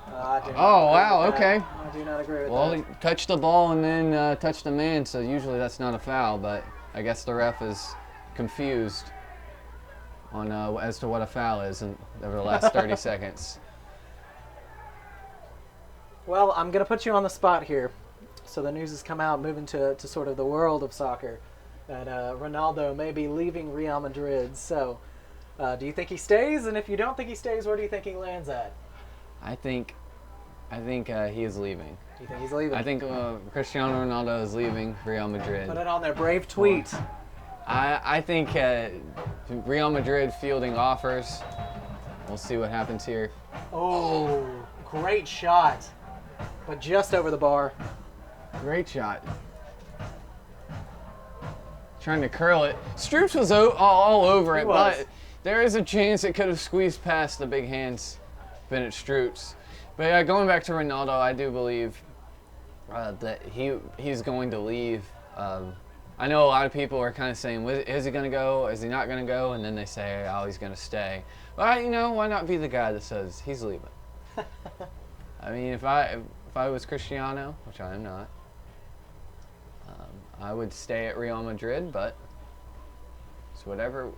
I do not Oh, agree wow, with that. okay. I do not agree with Well, that. he touched the ball and then touched the man, so usually that's not a foul, but I guess the ref is confused on as to what a foul is over the last 30 seconds. Well, I'm going to put you on the spot here. So the news has come out, moving to sort of the world of soccer, that Ronaldo may be leaving Real Madrid. So do you think he stays? And if you don't think he stays, where do you think he lands at? I think he is leaving. Do you think he's leaving? I think Cristiano Ronaldo is leaving Real Madrid. Put it on their brave tweet. I think Real Madrid fielding offers. We'll see what happens here. Oh, great shot. But just over the bar. Great shot. Trying to curl it. Stroops was all over He it, was. but there is a chance it could have squeezed past the big hands, Bennett Stroops. But yeah, going back to Ronaldo, I do believe that he's going to leave. I know a lot of people are kind of saying, is he going to go? Is he not going to go? And then they say, oh, he's going to stay. But, why not be the guy that says he's leaving? I mean, if I was Cristiano, which I am not, I would stay at Real Madrid, but it's whatever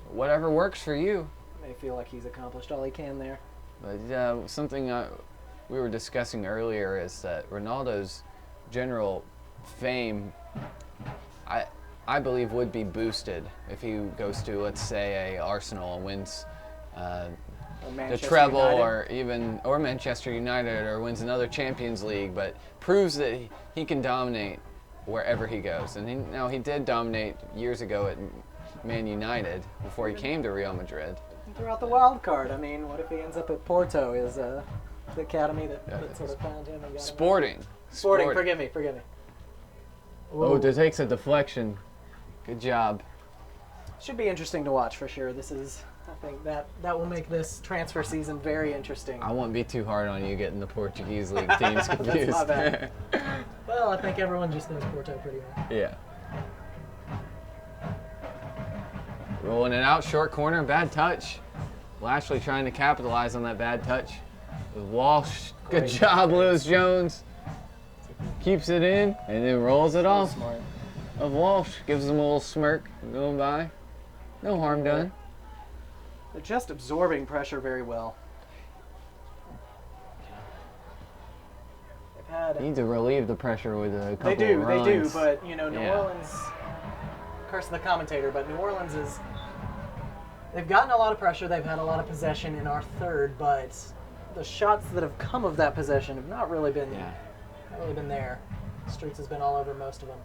works for you. May feel like he's accomplished all he can there. But something we were discussing earlier is that Ronaldo's general fame, I believe, would be boosted if he goes to, let's say, Arsenal and wins the Manchester treble United. or Manchester United or wins another Champions League, but proves that he can dominate wherever he goes. And he did dominate years ago at Man United before he came to Real Madrid. Throughout the wild card. I mean, what if he ends up at Porto? Is the academy that sort of found him and got Sporting. Sporting. Forgive me. Oh, it takes a deflection. Good job. Should be interesting to watch for sure. I think that will make this transfer season very interesting. I won't be too hard on you getting the Portuguese league teams confused. That's not bad. Well, I think everyone just knows Porto pretty well. Yeah. Rolling it out, short corner, bad touch. Lashley trying to capitalize on that bad touch. With Walsh, good job, Lewis Jones. Keeps it in and then rolls it off Smart. of Walsh. Gives him a little smirk going by. No harm done. They're just absorbing pressure very well. They've had. Need to relieve the pressure with a couple They do, of runs. but New Orleans. Curse the commentator, but New Orleans is. They've gotten a lot of pressure. They've had a lot of possession in our third, but the shots that have come of that possession have not really been there. Streets has been all over most of them.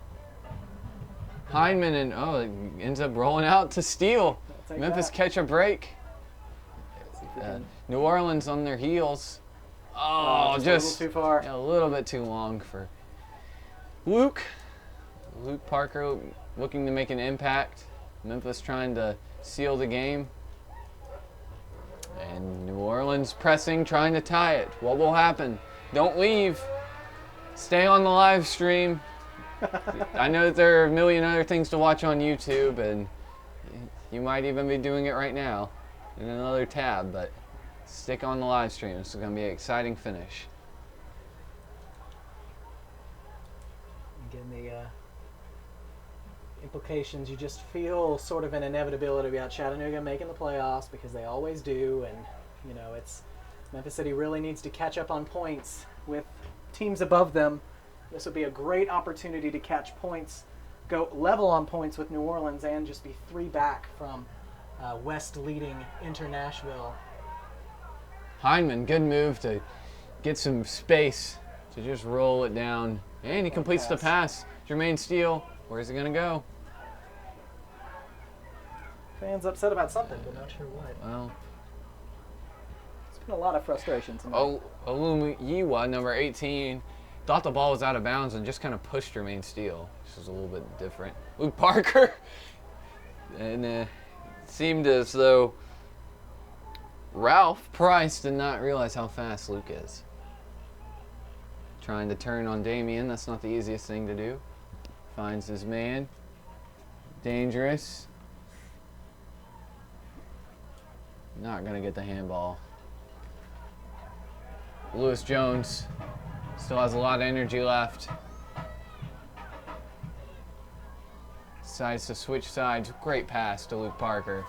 Hyndman ends up rolling out to steal. Memphis catch a break. New Orleans on their heels. Oh, just a little too far. A little bit too long for Luke. Luke Parker looking to make an impact. Memphis trying to seal the game. And New Orleans pressing, trying to tie it. What will happen? Don't leave. Stay on the live stream. I know that there are a million other things to watch on YouTube, and you might even be doing it right now in another tab, but stick on the live stream. This is going to be an exciting finish. Again, the implications, you just feel sort of an inevitability about Chattanooga making the playoffs because they always do, and it's Memphis City really needs to catch up on points with teams above them. This would be a great opportunity to catch points, go level on points with New Orleans, and just be 3 back from West leading Inter Nashville. Hyndman, good move to get some space to just roll it down. And he completes the pass. Jermaine Steele, where's he going to go? Fans upset about something, but not sure what. Well, it's been a lot of frustration tonight. Olumiyiwa, number 18, thought the ball was out of bounds and just kind of pushed Jermaine Steele. This is a little bit different. Luke Parker, and it seemed as though Ralph Price did not realize how fast Luke is. Trying to turn on Damien, that's not the easiest thing to do. Finds his man. Dangerous. Not going to get the handball. Lewis Jones still has a lot of energy left. Decides to switch sides. Great pass to Luke Parker.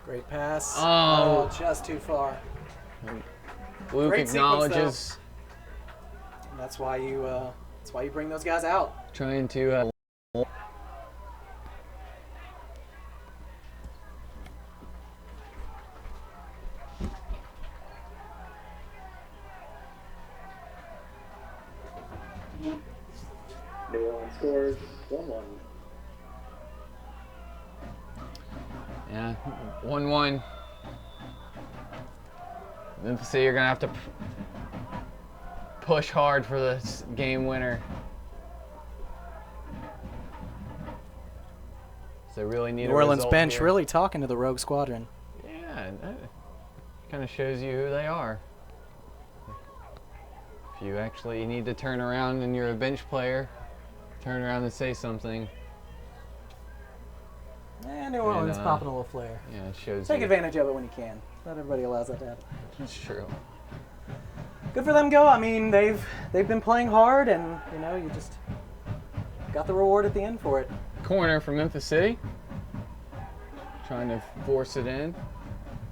Great pass. Oh. Just too far. Luke Great acknowledges. sequence, That's why you bring those guys out. Trying to New Orleans scores 1-1. yeah, 1-1. Memphis City are going to have to push hard for this game winner. So they really need New a Orleans result bench here. really talking to the Rogue Squadron. Yeah, that kind of shows you who they are. If you actually need to turn around and you're a bench player, turn around and say something. New Orleans popping a little flair. Yeah, it shows Take you. advantage of it when you can. Not everybody allows that to happen. That's true. Good for them, go. I mean, they've been playing hard, and you just got the reward at the end for it. Corner for Memphis City. Trying to force it in.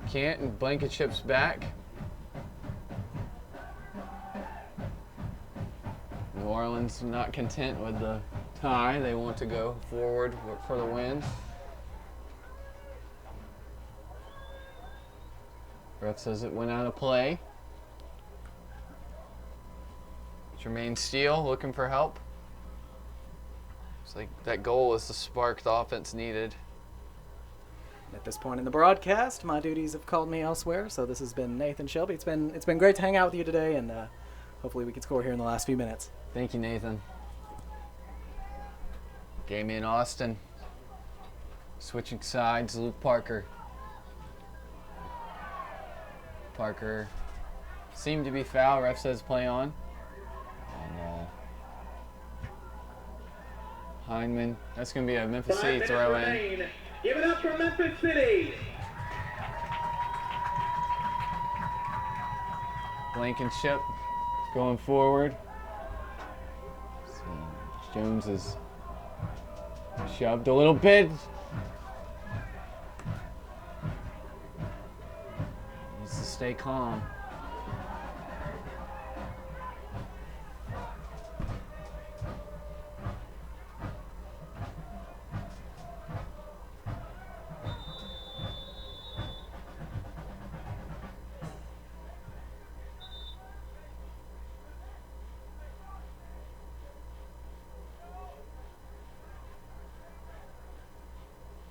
Can't, and Blankenship's back. New Orleans not content with the tie. They want to go forward for the win. Ref says it went out of play. Jermaine Steele looking for help. It's like that goal was the spark the offense needed. At this point in the broadcast, my duties have called me elsewhere, so this has been Nathan Shelby. It's been great to hang out with you today, and hopefully we can score here in the last few minutes. Thank you, Nathan. Damian Austin. Switching sides, Luke Parker. Parker seemed to be foul. Ref says play on. And Hyndman. That's going to be a Memphis City throw in. Give it up for Memphis City. Blankenship going forward. Jones is shoved a little bit. Needs to stay calm.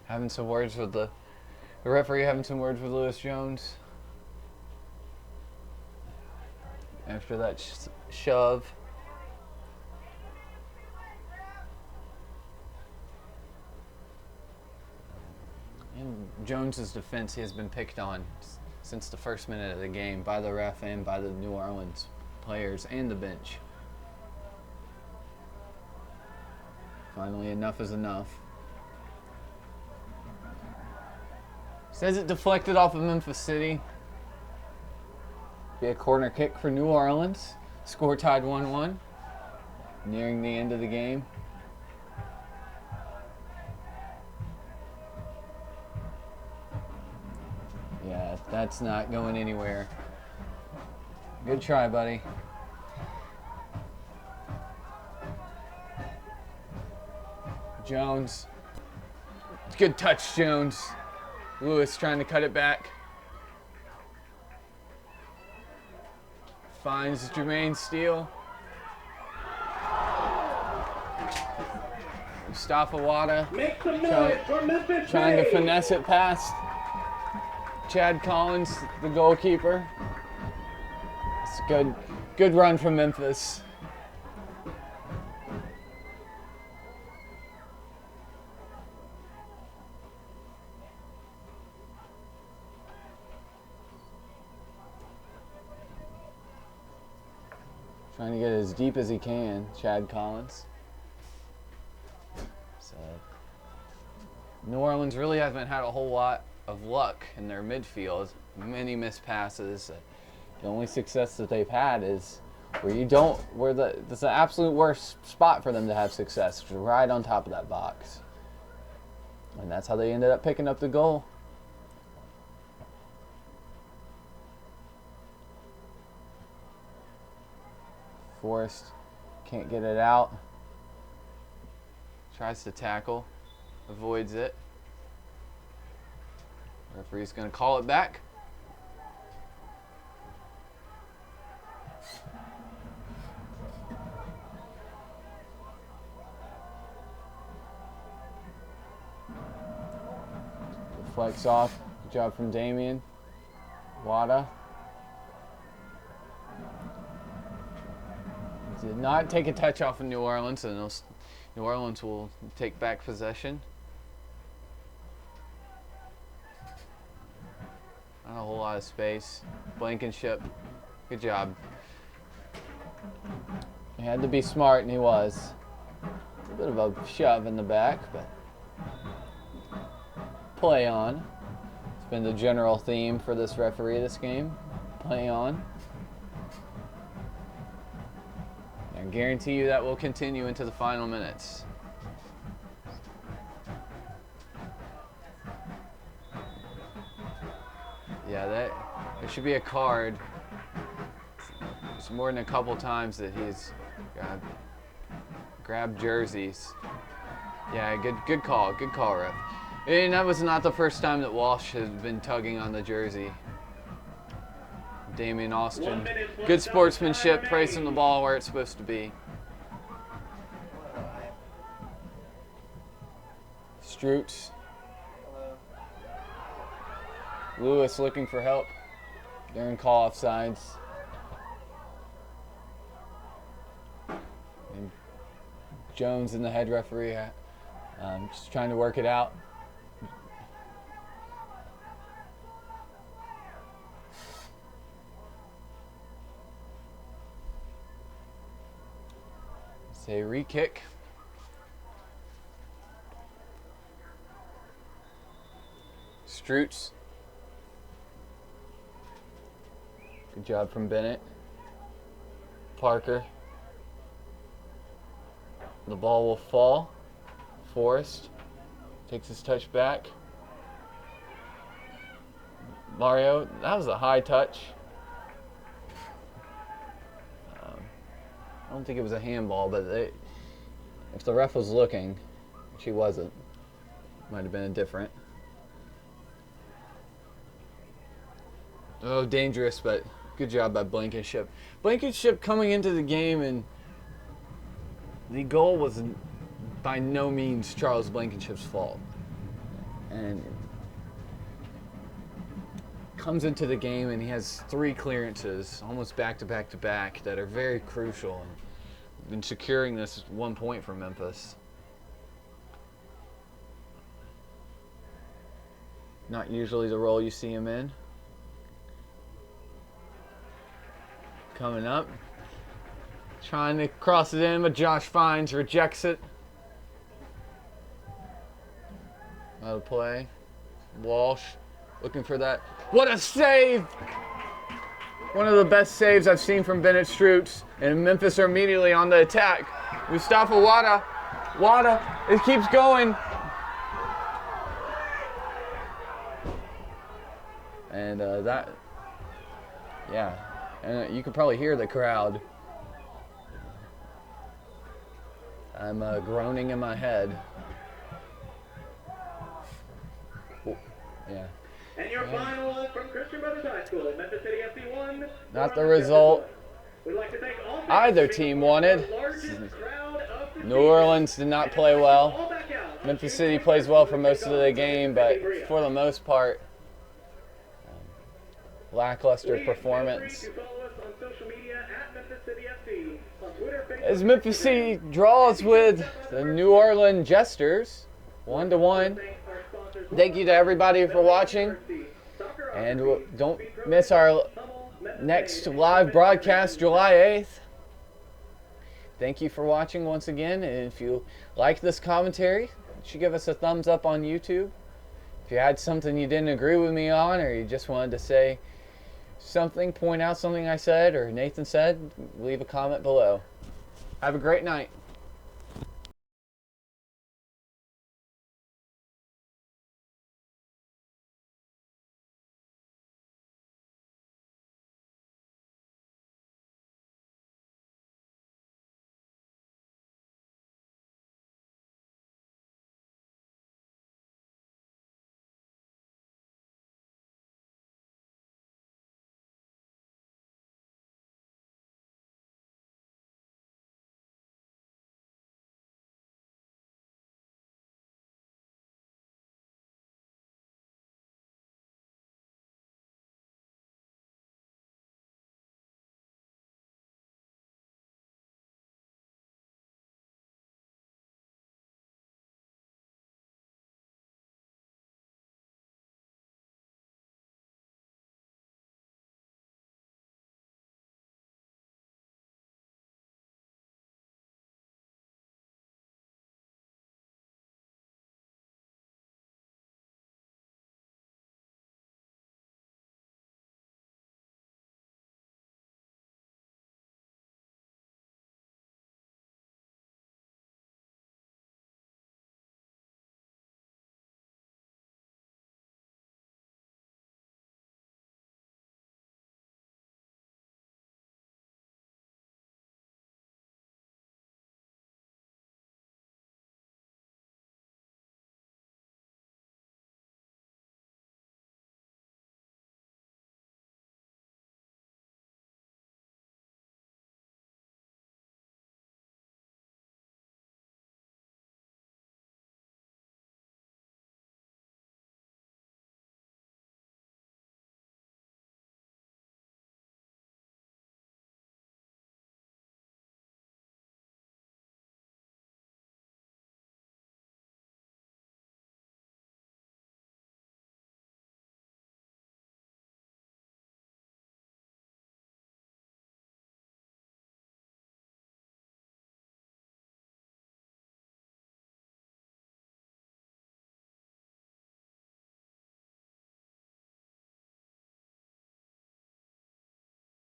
Having some words with the referee, having some words with Lewis Jones after that shove. In Jones's defense, he has been picked on since the first minute of the game by the ref and by the New Orleans players and the bench. Finally, enough is enough. Says it deflected off of Memphis City. Be a corner kick for New Orleans. Score tied 1-1. Nearing the end of the game. Yeah, that's not going anywhere. Good try, buddy. Jones. Good touch, Jones. Lewis trying to cut it back. Finds Jermaine Steele. Mustafa Wada trying to finesse it past Chad Collins, the goalkeeper. It's a good run from Memphis. Trying to get as deep as he can, Chad Collins. So, New Orleans really hasn't had a whole lot of luck in their midfield. Many missed passes. The only success that they've had is that's the absolute worst spot for them to have success, which is right on top of that box. And that's how they ended up picking up the goal. Forrest can't get it out. Tries to tackle, avoids it. Referee's going to call it back. Deflects off. Good job from Damian. Wada. Did not take a touch off of New Orleans, and New Orleans will take back possession. Not a whole lot of space. Blankenship, good job. He had to be smart, and he was. A bit of a shove in the back, but play on. It's been the general theme for this referee this game. Play on. I guarantee you that will continue into the final minutes. Yeah, there should be a card. It's more than a couple times that he's grabbed jerseys. Yeah, good call, ref. And that was not the first time that Walsh has been tugging on the jersey Damian Austin. Good sportsmanship, placing the ball where it's supposed to be. Stroots. Lewis looking for help during call offsides. And Jones and the head referee just trying to work it out. Say re-kick. Stroots. Good job from Bennett. Parker. The ball will fall. Forrest takes his touch back. Mario, that was a high touch. I don't think it was a handball, but if the ref was looking, she wasn't. Might have been indifferent. Oh, dangerous, but good job by Blankenship. Blankenship coming into the game, and the goal was by no means Charles Blankenship's fault. And comes into the game, and he has 3 clearances, almost back to back to back, that are very crucial in securing this 1 point for Memphis. Not usually the role you see him in. Coming up, trying to cross it in, but Josh Fines rejects it. Out of play. Walsh looking for that. What a save! One of the best saves I've seen from Bennett Stroots. And Memphis are immediately on the attack. Mustafa Wada. Wada, it keeps going. And and you can probably hear the crowd. I'm groaning in my head. Yeah. And your final from Christian Brothers High School, Memphis City FC 1. Not the result We'd like to thank all either team wanted. New Orleans did not play well. Memphis City plays well for most of the game, but for the most part, lackluster performance. As Memphis City draws with the New Orleans Jesters, 1-1. Thank you to everybody for watching, and don't miss our next live broadcast July 8th. Thank you for watching once again, and if you like this commentary, you should give us a thumbs up on YouTube. If you had something you didn't agree with me on, or you just wanted to say something, point out something I said or Nathan said, leave a comment below. Have a great night.